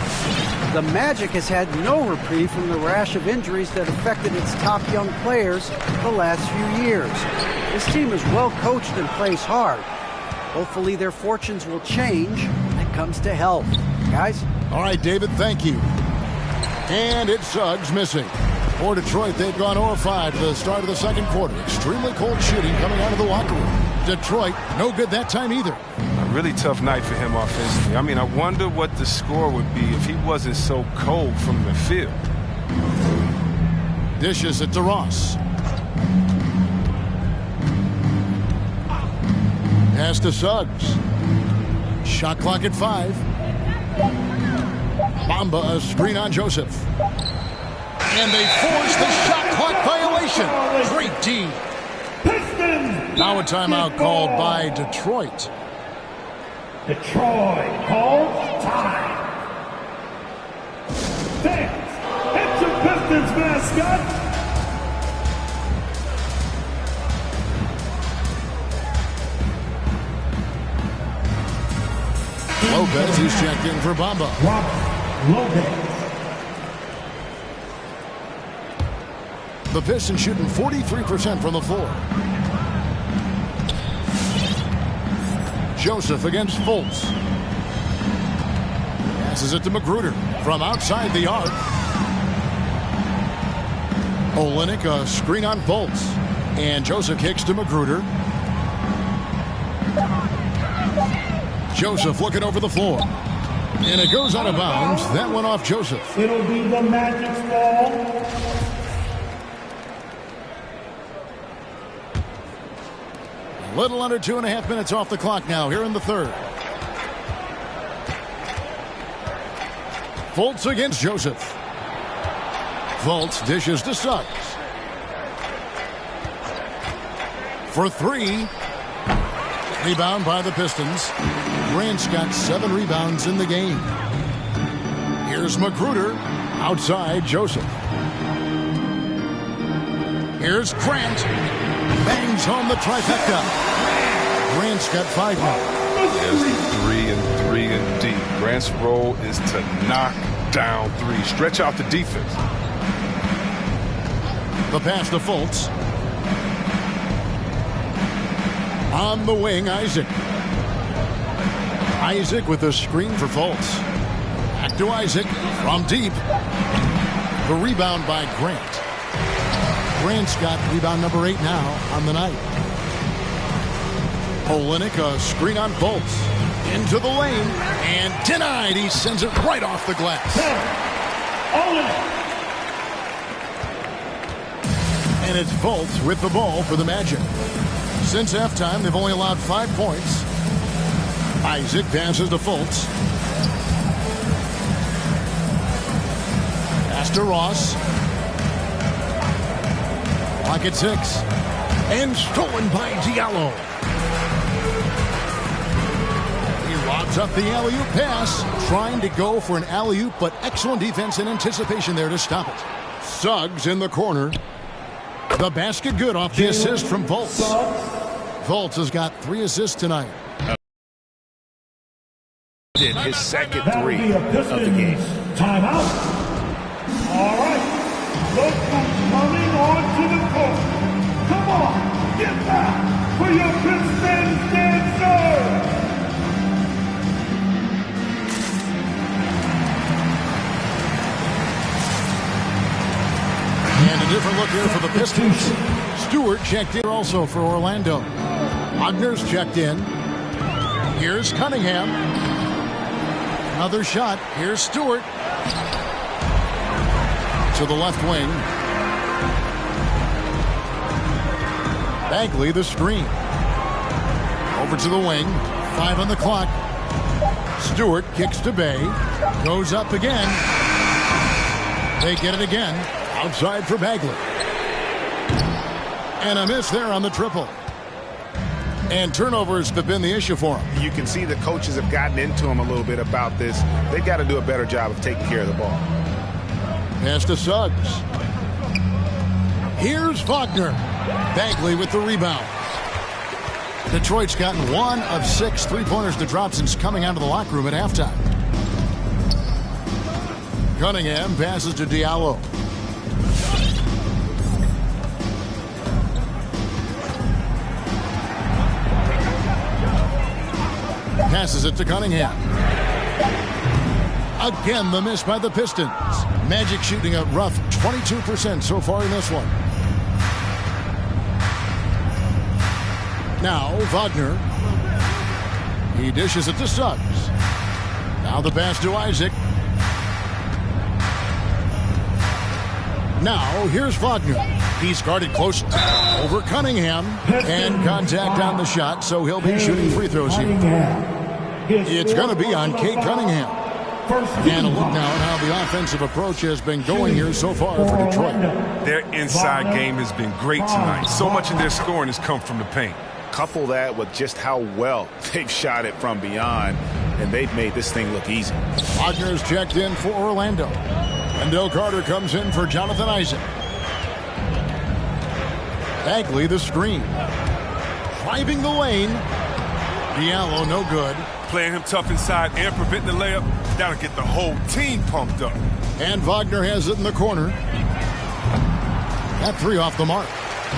the Magic has had no reprieve from the rash of injuries that affected its top young players the last few years. This team is well coached and plays hard. Hopefully their fortunes will change when it comes to health. Guys? All right, David, thank you. And it's Suggs missing. For Detroit, they've gone 0-5 to the start of the second quarter. Extremely cold shooting coming out of the locker room. Detroit, no good that time either. A really tough night for him offensively. I mean, I wonder what the score would be if he wasn't so cold from the field. Dishes it to Ross. Pass to Suggs. Shot clock at 5. Bamba, a screen on Joseph. And they force the shot clock violation. Great D. Now a timeout called by Detroit. Detroit calls time. Fans, it's your Pistons mascot. Lopez is checked in for Bamba. Robert Lopez. The Pistons shooting 43% from the floor. Joseph against Fultz. Passes it to Magruder from outside the arc. Olynyk, a screen on Fultz. And Joseph kicks to Magruder. Joseph looking over the floor. And it goes out of bounds. That went off Joseph. It'll be the Magic's ball. A little under 2.5 minutes off the clock now here in the third. Fultz against Joseph. Fultz dishes to Suggs. For three. Rebound by the Pistons. Grant's got 7 rebounds in the game. Here's Magruder. Outside Joseph. Here's Grant. Bangs home the trifecta. Grant's got 5 now. There's the 3 and D. Grant's role is to knock down 3. Stretch out the defense. The pass to Fultz. On the wing, Isaac. Isaac with a screen for Fultz. Back to Isaac from deep. The rebound by Grant. Grant's got rebound number 8 now on the night. Olynyk, a screen on Fultz. Into the lane and denied. He sends it right off the glass. And it's Fultz with the ball for the Magic. Since halftime, they've only allowed 5 points. Isaac passes to Fultz. Pass to Ross. Clock at 6. And stolen by Diallo. He lobs up the alley-oop pass. Trying to go for an alley-oop, but excellent defense and anticipation there to stop it. Suggs in the corner. The basket good off the assist from Fultz. Fultz has got 3 assists tonight. Did his second 3 of the game. Timeout. All right. Look who's coming onto the court. Come on, get back for your Pistons dancer. And a different look here for the Pistons. Stewart checked in also for Orlando. Wagner's checked in. Here's Cunningham. Another shot. Here's Stewart. To the left wing. Bagley the screen. Over to the wing. 5 on the clock. Stewart kicks to Bay. Goes up again. They get it again. Outside for Bagley. And a miss there on the triple. And turnovers have been the issue for him. You can see the coaches have gotten into him a little bit about this. They've got to do a better job of taking care of the ball. Pass to Suggs. Here's Wagner. Bagley with the rebound. Detroit's gotten 1 of 6 3-pointers to drop since coming out of the locker room at halftime. Cunningham passes to Diallo. Passes it to Cunningham. Again, the miss by the Pistons. Magic shooting a rough 22% so far in this one. Now, Wagner. He dishes it to Suggs. Now the pass to Isaac. Now, here's Wagner. He's guarded close over Cunningham. And contact on the shot, so he'll be shooting free throws here. It's going to be on Kate Cunningham. And a look now at how the offensive approach has been going here so far for Detroit. Their inside game has been great tonight. So much of their scoring has come from the paint. Couple that with just how well they've shot it from beyond, and they've made this thing look easy. Wagner's checked in for Orlando. Wendell Carter comes in for Jonathan Isaac. Bagley the screen. Driving the lane. Diallo no good. Playing him tough inside and preventing the layup. That'll get the whole team pumped up. And Wagner has it in the corner. That three off the mark.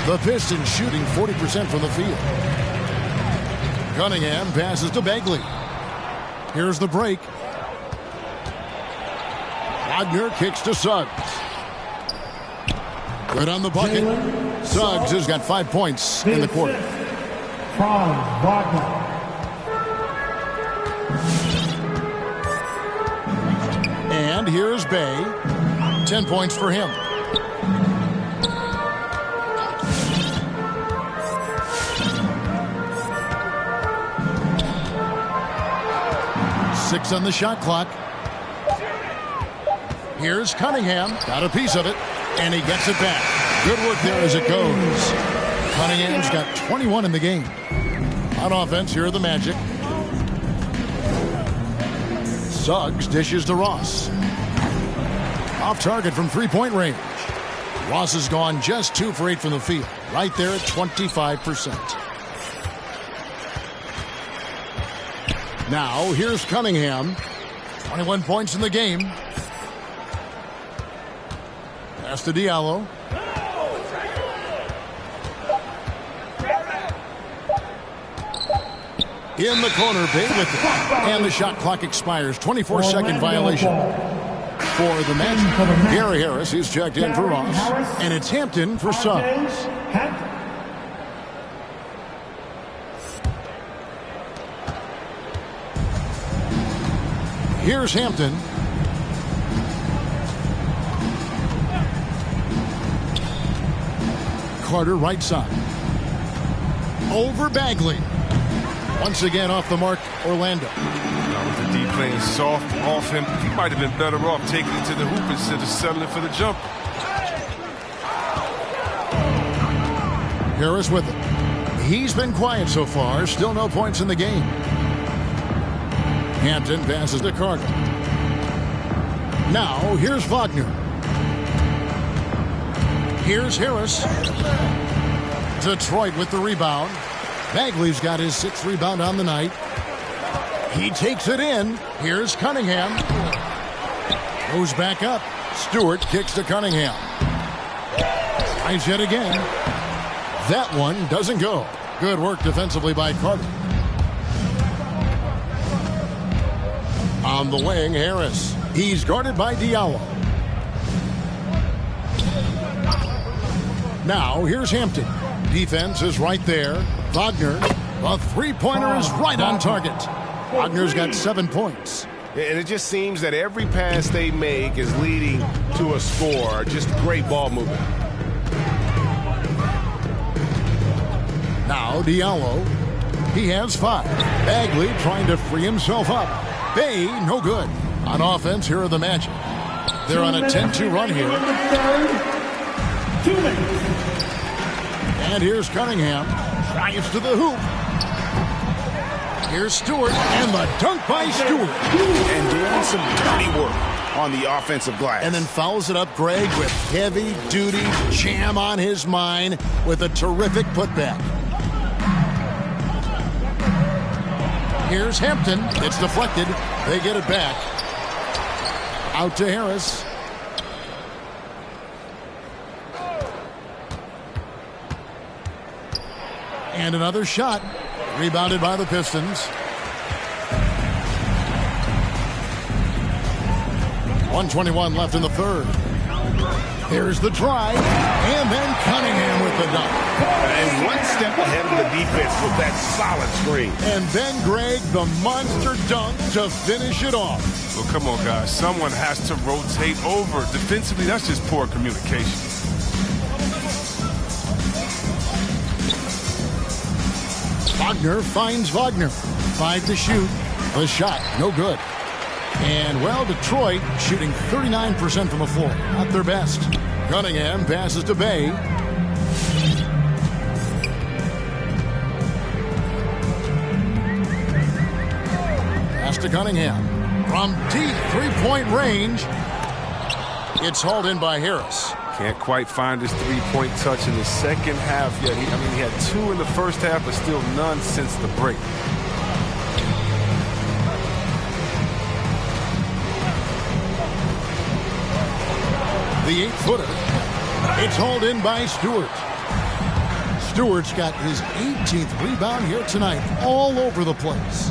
The Pistons shooting 40% from the field. Cunningham passes to Bagley. Here's the break. Wagner kicks to Suggs. Good on the bucket. Suggs has got 5 points in the quarter. And here's Bay. 10 points for him. Six on the shot clock. Here's Cunningham. Got a piece of it. And he gets it back. Good work there as it goes. Cunningham's got 21 in the game. On offense, here are the Magic. Suggs dishes to Ross. Off target from three-point range. Ross has gone just 2 for 8 from the field. Right there at 25%. Now, here's Cunningham. 21 points in the game. Pass to Diallo. In the corner, Bay with it. And the shot clock expires. 24-second violation for the Magic. Gary Harris is checked in for Ross. And it's Hampton for Suggs. Here's Hampton. Carter right side. Over Bagley. Once again off the mark, Orlando. Now with the D playing soft off him, he might have been better off taking it to the hoop instead of settling for the jump. Harris with it. He's been quiet so far. Still no points in the game. Hampton passes to Carter. Now, here's Wagner. Here's Harris. Detroit with the rebound. Bagley's got his 6th rebound on the night. He takes it in. Here's Cunningham. Goes back up. Stewart kicks to Cunningham. Tries yet again. That one doesn't go. Good work defensively by Carter. On the wing, Harris. He's guarded by Diallo. Now, here's Hampton. Defense is right there. Wagner, a three-pointer is right on target. Wagner's got 7 points. And it just seems that every pass they make is leading to a score. Just great ball movement. Now Diallo. He has 5. Bagley trying to free himself up. Bay, no good. On offense, here are the Magic. They're on a 10-2 run here. 2 minutes. And here's Cunningham. Drives to the hoop. Here's Stewart, and the dunk by Stewart. And doing some dirty work on the offensive glass. And then fouls it up, Greg, with heavy-duty jam on his mind with a terrific putback. Here's Hampton. It's deflected. They get it back. Out to Harris. And another shot. Rebounded by the Pistons. 1:21 left in the third. There's the drive. And then Cunningham with the dunk. And one step ahead of the defense with that solid screen. And then, Greg, the monster dunk to finish it off. Well, come on, guys. Someone has to rotate over. Defensively, that's just poor communication. Wagner finds Wagner. 5 to shoot. The shot, no good. And, well, Detroit shooting 39% from the floor. Not their best. Cunningham passes to Bay. Pass to Cunningham. From deep three-point range. It's hauled in by Harris. Can't quite find his three-point touch in the second half yet. He had 2 in the first half, but still none since the break. The 8-footer. It's hauled in by Stewart. Stewart's got his 18th rebound here tonight, all over the place.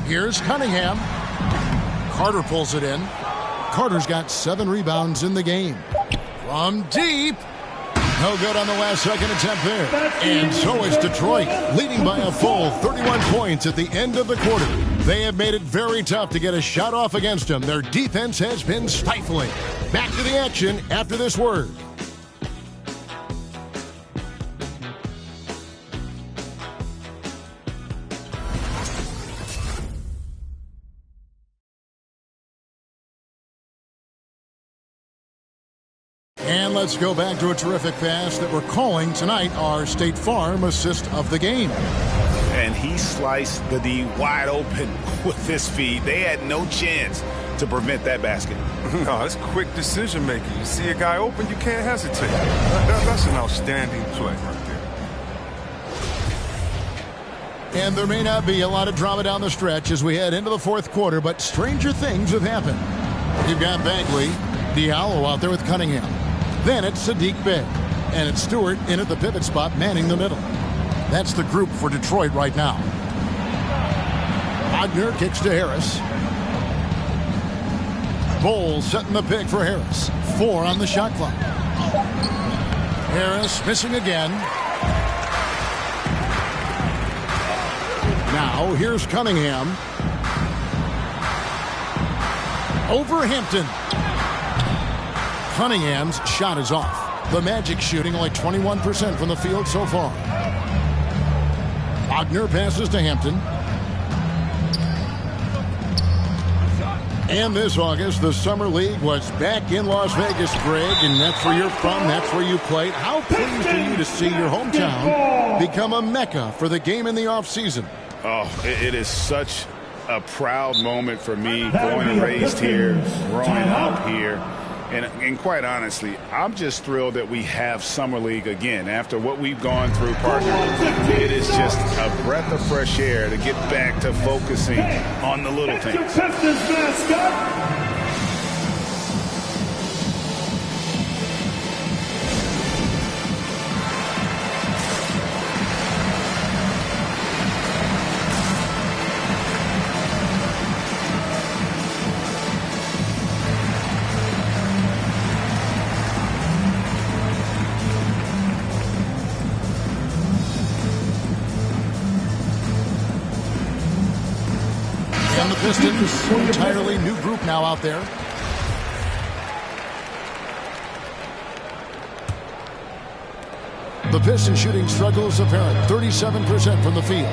Here's Cunningham. Carter pulls it in. Carter's got 7 rebounds in the game. From deep. No good on the last second attempt there. And so is Detroit, leading by a full 31 points at the end of the quarter. They have made it very tough to get a shot off against them. Their defense has been stifling. Back to the action after this word. And let's go back to a terrific pass that we're calling tonight our State Farm assist of the game. And he sliced the D wide open with this feed. They had no chance to prevent that basket. No, it's quick decision making. You see a guy open, you can't hesitate. That's an outstanding play right there. And there may not be a lot of drama down the stretch as we head into the fourth quarter, but stranger things have happened. You've got Bagley, Diallo out there with Cunningham. Then it's Sadiq Bey. And it's Stewart in at the pivot spot, manning the middle. That's the group for Detroit right now. Wagner kicks to Harris. Bowles setting the pick for Harris. 4 on the shot clock. Harris missing again. Now here's Cunningham. Over Hampton. Cunningham's shot is off. The Magic shooting only 21% from the field so far. Wagner passes to Hampton. And this August, the Summer League was back in Las Vegas, Greg, and that's where you're from, that's where you played. How pleased are you to see your hometown become a mecca for the game in the offseason? Oh, it is such a proud moment for me, born and raised here, growing up here. And quite honestly, I'm just thrilled that we have Summer League again. After what we've gone through, partner, it is just a breath of fresh air to get back to focusing on the little things. And the Pistons, entirely new group now out there. The Pistons shooting struggles apparent, 37% from the field.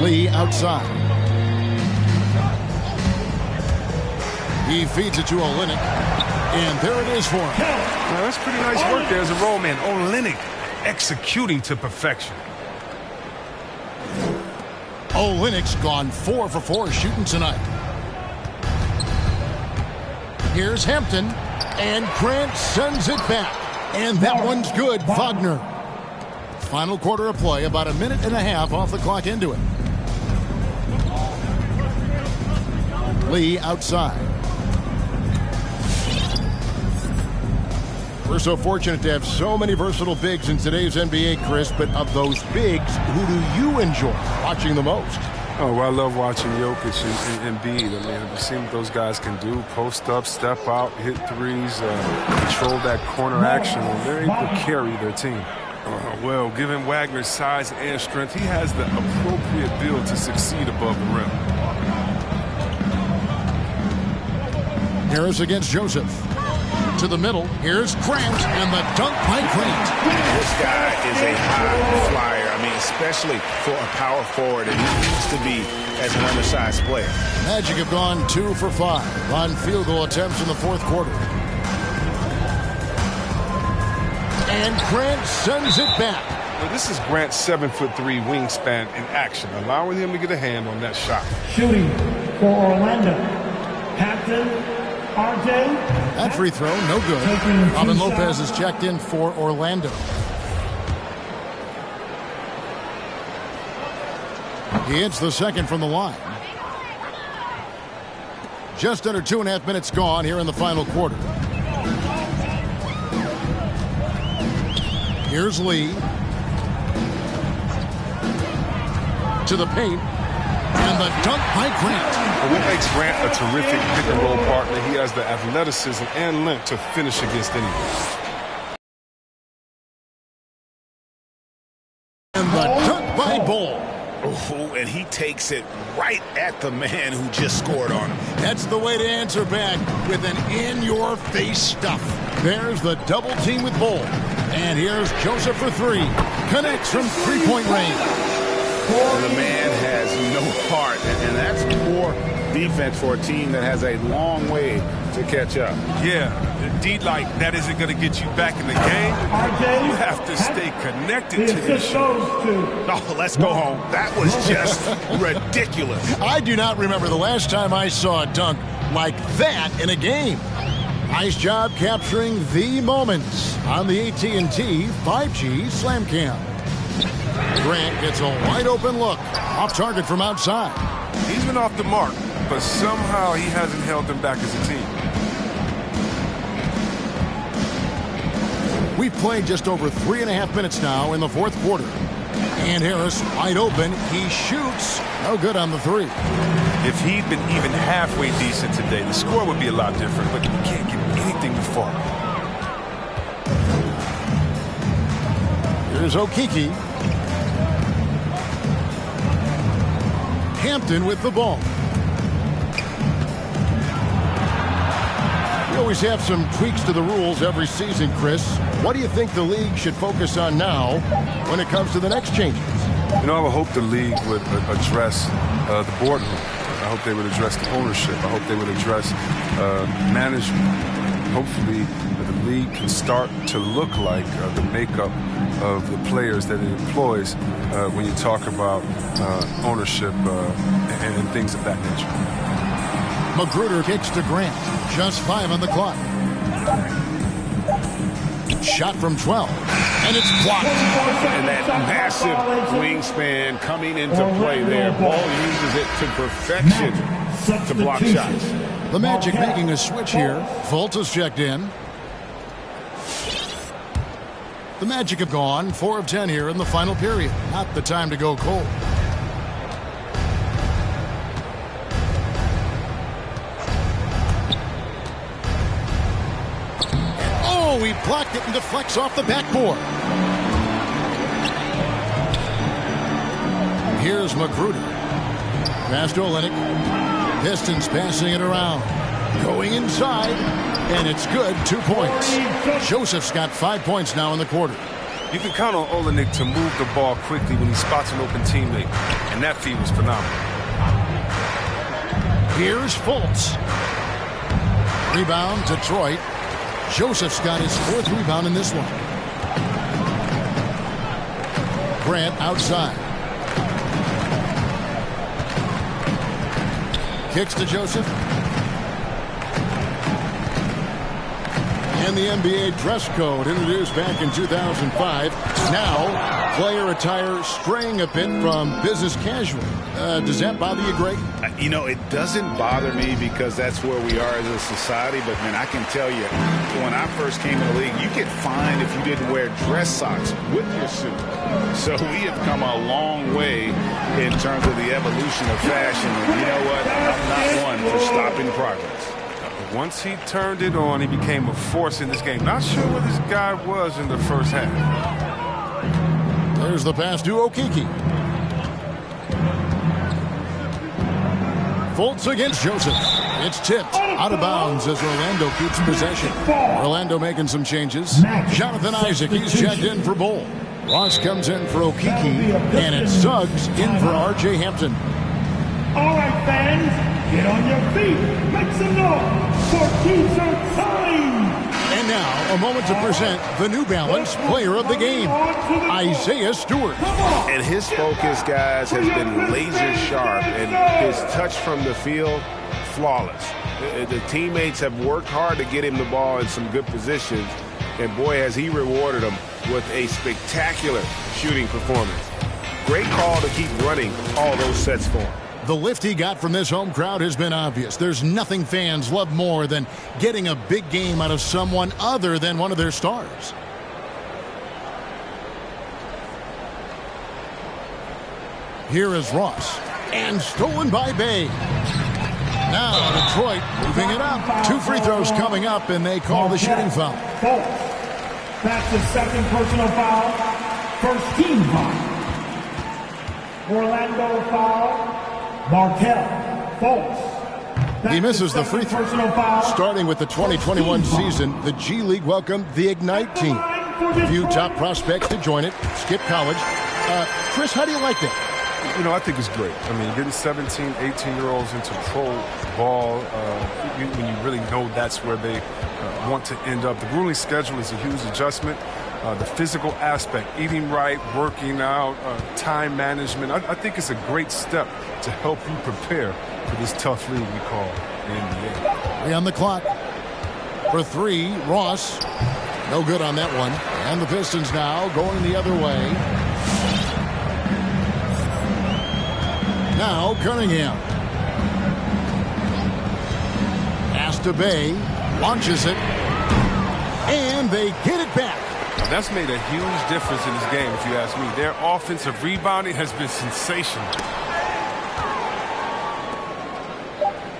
Lee outside. He feeds it to Olynyk, and there it is for him. Now, that's pretty nice work there as a roll man. Olynyk executing to perfection. Olynyk's gone 4 for 4 shooting tonight. Here's Hampton, and Grant sends it back. And that one's good, Wagner. Final quarter of play, about a minute and a half off the clock into it. Lee outside. We're so fortunate to have so many versatile bigs in today's NBA, Chris, but of those bigs, who do you enjoy watching the most? Oh, well, I love watching Jokic and Embiid. I mean, I've seen what those guys can do. Post up, step out, hit threes, control that corner action, and they're able to carry their team. Well, given Wagner's size and strength, he has the appropriate build to succeed above the rim. Harris against Joseph. To the middle. Here's Grant, and the dunk by Grant. This guy is a high flyer. I mean, especially for a power forward, and he needs to be as an undersized player. Magic have gone 2 for 5 on field goal attempts in the fourth quarter. And Grant sends it back. Well, this is Grant's 7'3" wingspan in action, allowing him to get a hand on that shot. Shooting for Orlando. Captain RJ. That free throw, no good. Robin Lopez is checked in for Orlando. He hits the second from the line. Just under 2.5 minutes gone here in the final quarter. Here's Lee. To the paint. And the dunk by Grant. Well, what makes Grant a terrific pick-and-roll partner? He has the athleticism and length to finish against anyone. And the dunk by Bull. Oh, and he takes it right at the man who just scored on him. That's the way to answer back with an in-your-face stuff. There's the double team with Bull. And here's Joseph for three. Connects from three-point range. And the man has no heart, and that's poor defense for a team that has a long way to catch up. Yeah, indeed, like that isn't going to get you back in the game. You have to stay connected to this shot. Oh, let's go home. That was just ridiculous. I do not remember the last time I saw a dunk like that in a game. Nice job capturing the moments on the AT&T 5G Slam Cam. Grant gets a wide-open look. Off target from outside. He's been off the mark, but somehow he hasn't held them back as a team. We've played just over 3.5 minutes now in the fourth quarter. And Harris wide open. He shoots. No good on the three. If he'd been even halfway decent today, the score would be a lot different, but he can't get anything to fall. Here's Okeke. Hampton with the ball. We always have some tweaks to the rules every season, Chris. What do you think the league should focus on now when it comes to the next changes? You know, I would hope the league would address the boardroom. I hope they would address the ownership. I hope they would address management. Hopefully, the league can start to look like the makeup of the players that it employs when you talk about ownership and things of that nature. Magruder kicks to Grant. Just 5 on the clock. Shot from 12. And it's blocked. And that massive wingspan coming into play there. Ball uses it to perfection to block shots. The Magic making a switch here. Fultz is checked in. The Magic have gone 4 of 10 here in the final period. Not the time to go cold. Oh, he blocked it and deflects off the backboard. Here's Magruder. Pass to Olynyk. Pistons passing it around. Going inside. And it's good. 2 points. Joseph's got 5 points now in the quarter. You can count on Olynyk to move the ball quickly when he spots an open teammate. And that feed was phenomenal. Here's Fultz. Rebound, Detroit. Joseph's got his 4th rebound in this one. Grant outside. Kicks to Joseph. And the NBA dress code introduced back in 2005. Now, player attire straying a bit from business casual. Does that bother you, Greg? You know, it doesn't bother me because that's where we are as a society. But, man, I can tell you, when I first came in the league, you get fined if you didn't wear dress socks with your suit. So we have come a long way in terms of the evolution of fashion. And you know what? I'm not one for stopping progress. Once he turned it on, he became a force in this game. Not sure what this guy was in the first half. There's the pass to Okeke. Fultz against Joseph. It's tipped out of bounds as Orlando keeps possession. Orlando making some changes. Jonathan Isaac, he's checked in for Bull. Ross comes in for Okeke, and it's Suggs in for R.J. Hampton. All right, fans, get on your feet. Make some noise for T-shirt time. And now, a moment to present the New Balance Player of the Game, Isaiah Stewart. And his focus, guys, has been laser sharp, and his touch from the field, flawless. The teammates have worked hard to get him the ball in some good positions, and boy, has he rewarded them with a spectacular shooting performance. Great call to keep running all those sets for him. The lift he got from this home crowd has been obvious. There's nothing fans love more than getting a big game out of someone other than one of their stars. Here is Ross. And stolen by Bay. Now Detroit moving it up. 2 free throws coming up, and they call the shooting foul. That's the second personal foul. First team foul. Orlando foul. Markel, false. He misses the free throw. Starting with the 2021 season, the G League welcomed the Ignite team. A few top prospects to join it. Skip college. Chris, how do you like that? You know, I think it's great. I mean, getting 17, 18-year-olds into pro ball, when you really know that's where they want to end up. The grueling schedule is a huge adjustment. The physical aspect, eating right, working out, time management, I think it's a great step to help you prepare for this tough league we call the NBA. 3 on the clock. For 3, Ross. No good on that one. And the Pistons now going the other way. Now Cunningham. Pass to Bay. Launches it. And they get it back. That's made a huge difference in this game, if you ask me. Their offensive rebounding has been sensational.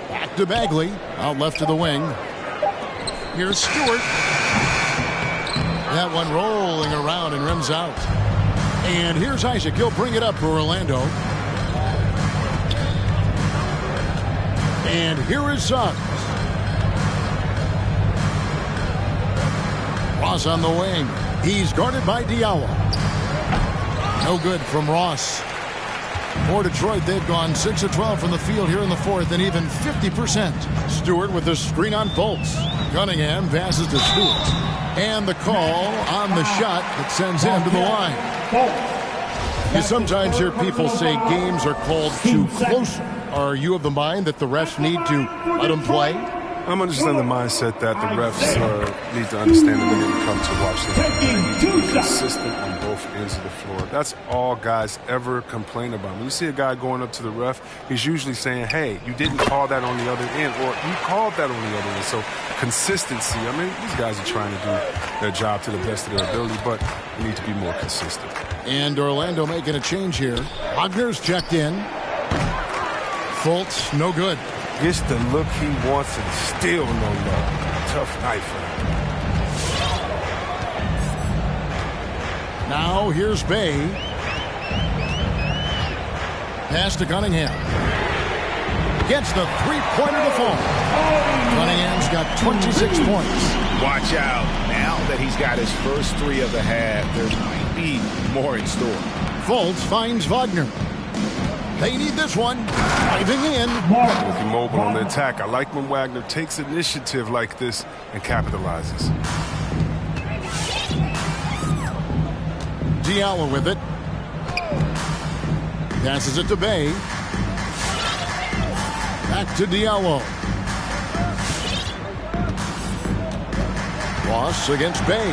Back to Bagley. Out left to the wing. Here's Stewart. That one rolling around and rims out. And here's Isaac. He'll bring it up for Orlando. And here is Suggs. Ross on the wing. He's guarded by Diallo. No good from Ross. For Detroit, they've gone 6 of 12 from the field here in the fourth, and even 50%. Stewart with the screen on Fultz. Cunningham passes to Stewart. And the call on the shot that sends him to the line. You sometimes hear people say games are called too close. Are you of the mind that the refs need to let them play? I'm understanding the mindset that the refs need to understand that they're going to come to watch this. Be consistent on both ends of the floor. That's all guys ever complain about. When you see a guy going up to the ref, he's usually saying, hey, you didn't call that on the other end, or you called that on the other end. So consistency, I mean, these guys are trying to do their job to the best of their ability, but they need to be more consistent. And Orlando making a change here. Wagner's checked in. Fultz, no good. Gets the look he wants and still no love. Tough night for him. Now here's Bay. Pass to Cunningham. Gets the three-pointer to fall. Cunningham's got 26 points. Watch out. Now that he's got his first 3 of the half, there might be more in store. Fultz finds Wagner. They need this one. Driving in. Looking mobile on the attack. I like when Wagner takes initiative like this and capitalizes. Diallo with it. Passes it to Bay. Back to Diallo. Ross against Bay.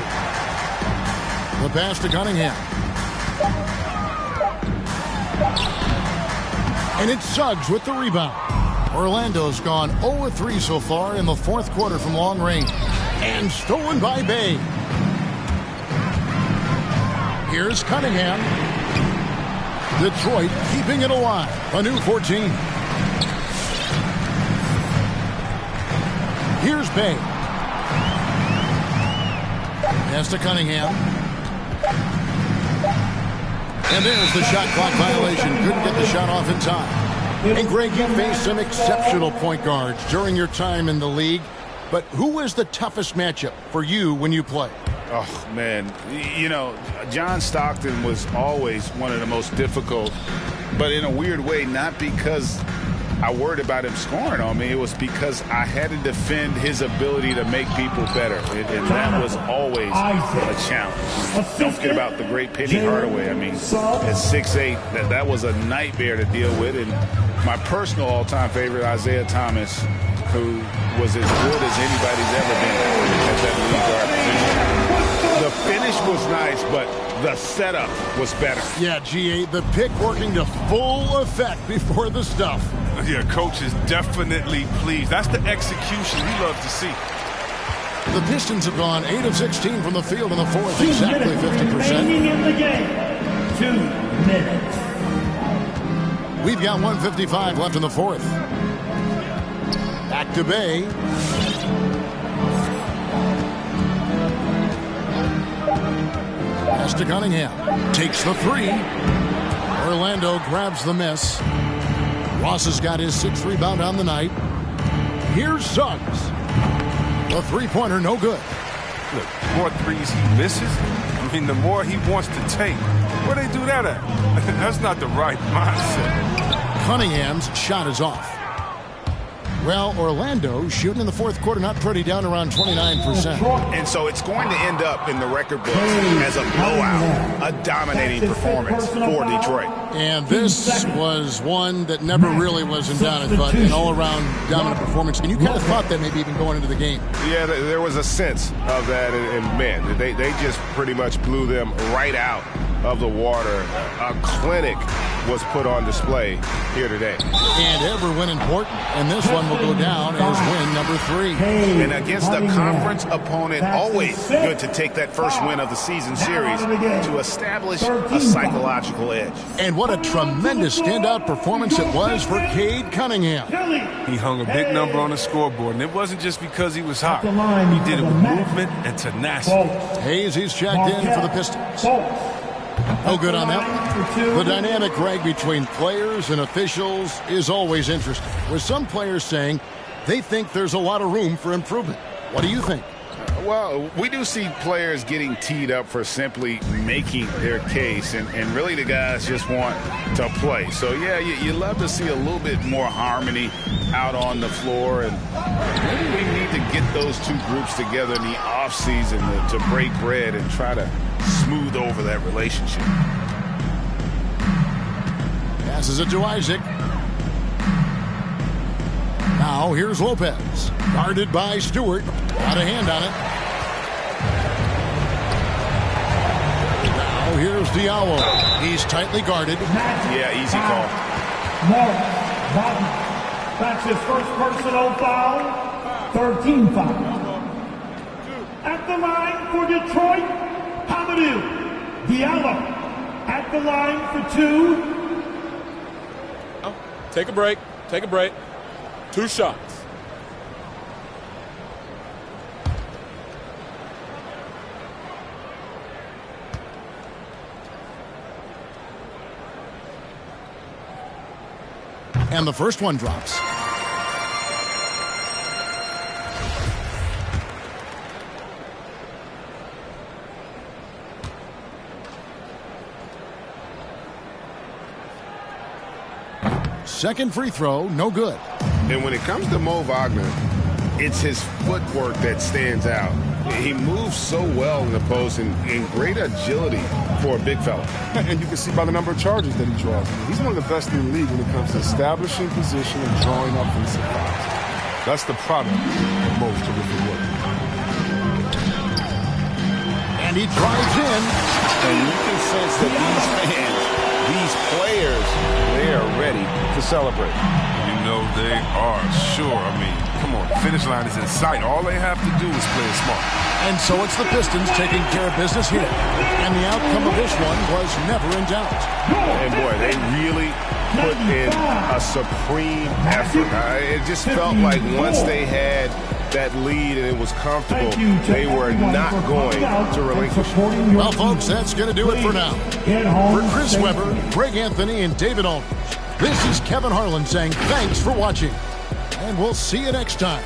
The pass to Cunningham. And it's Suggs with the rebound. Orlando's gone 0-3 so far in the fourth quarter from long range. And stolen by Bay. Here's Cunningham. Detroit keeping it alive. A new 14. Here's Bay. Pass to Cunningham. And there's the shot clock violation. Couldn't get the shot off in time. And Greg, you faced some exceptional point guards during your time in the league. But who was the toughest matchup for you when you played? Oh, man. You know, John Stockton was always one of the most difficult, but in a weird way, not because I worried about him scoring on me. It was because I had to defend his ability to make people better. And that was always a challenge. Don't forget about the great Penny Hardaway. I mean, at 6'8", that was a nightmare to deal with. And my personal all-time favorite, Isaiah Thomas, who was as good as anybody's ever been at that lead guard position. The finish was nice, but the setup was better. Yeah, GA, the pick working to full effect before the stuff. Yeah, coach is definitely pleased. That's the execution we love to see. The Pistons have gone 8 of 16 from the field in the fourth, exactly 50%. In the game. 2 minutes. We've got 1:55 left in the fourth. Back to Bay. Pass to Cunningham. Takes the three. Orlando grabs the miss. Ross has got his 6th rebound on the night. Here's Suggs. The three-pointer, no good. Look, the more threes he misses, I mean, the more he wants to take. Where they do that at? That's not the right mindset. Cunningham's shot is off. Well, Orlando shooting in the fourth quarter, not pretty, down around 29%. And so it's going to end up in the record books as a blowout, a dominating performance for Detroit. And this was one that never really was in doubt, but an all-around dominant performance. And you kind of thought that maybe even going into the game. Yeah, there was a sense of that, and man, they just pretty much blew them right out of the water. A clinic was put on display here today. And every win important, and this one will go down as win number 3. And against a conference opponent, always good to take that first win of the season series to establish a psychological edge. And what a tremendous standout performance it was for Cade Cunningham. He hung a big number on the scoreboard, and it wasn't just because he was hot. He did it with movement and tenacity. Hayes, he's checked in for the Pistons. No good on that one. The dynamic, Greg, between players and officials is always interesting, with some players saying they think there's a lot of room for improvement. What do you think? Well, we do see players getting teed up for simply making their case, and really the guys just want to play. So, yeah, you love to see a little bit more harmony out on the floor, and maybe we need to get those two groups together in the offseason to break bread and try to smooth over that relationship. Passes it to Isaac. Now here's Lopez. Guarded by Stewart. Got a hand on it. Now here's Diallo. He's tightly guarded. Yeah, easy call. That's his first personal foul. 13 foul. At the line for Detroit, Hamidou Diallo. At the line for 2. Take a break. Take a break. 2 shots. And the first one drops. Second free throw, no good. And when it comes to Mo Wagner, it's his footwork that stands out. He moves so well in the post and great agility for a big fella. And you can see by the number of charges that he draws. He's one of the best in the league when it comes to establishing position and drawing offensive fouls. That's the product of Mo's terrific work. And he drives in. And you can sense that these fans, these players, they are ready to celebrate. You know they are, sure. I mean, come on, the finish line is in sight. All they have to do is play it smart. And so it's the Pistons taking care of business here. And the outcome of this one was never in doubt. And boy, they really put in a supreme effort. It just felt like once they had that lead and it was comfortable, they were not going to relinquish. Well, folks, that's going to do it for now. For Chris Webber, Greg Anthony, and David Aldridge, this is Kevin Harlan saying thanks for watching. And we'll see you next time.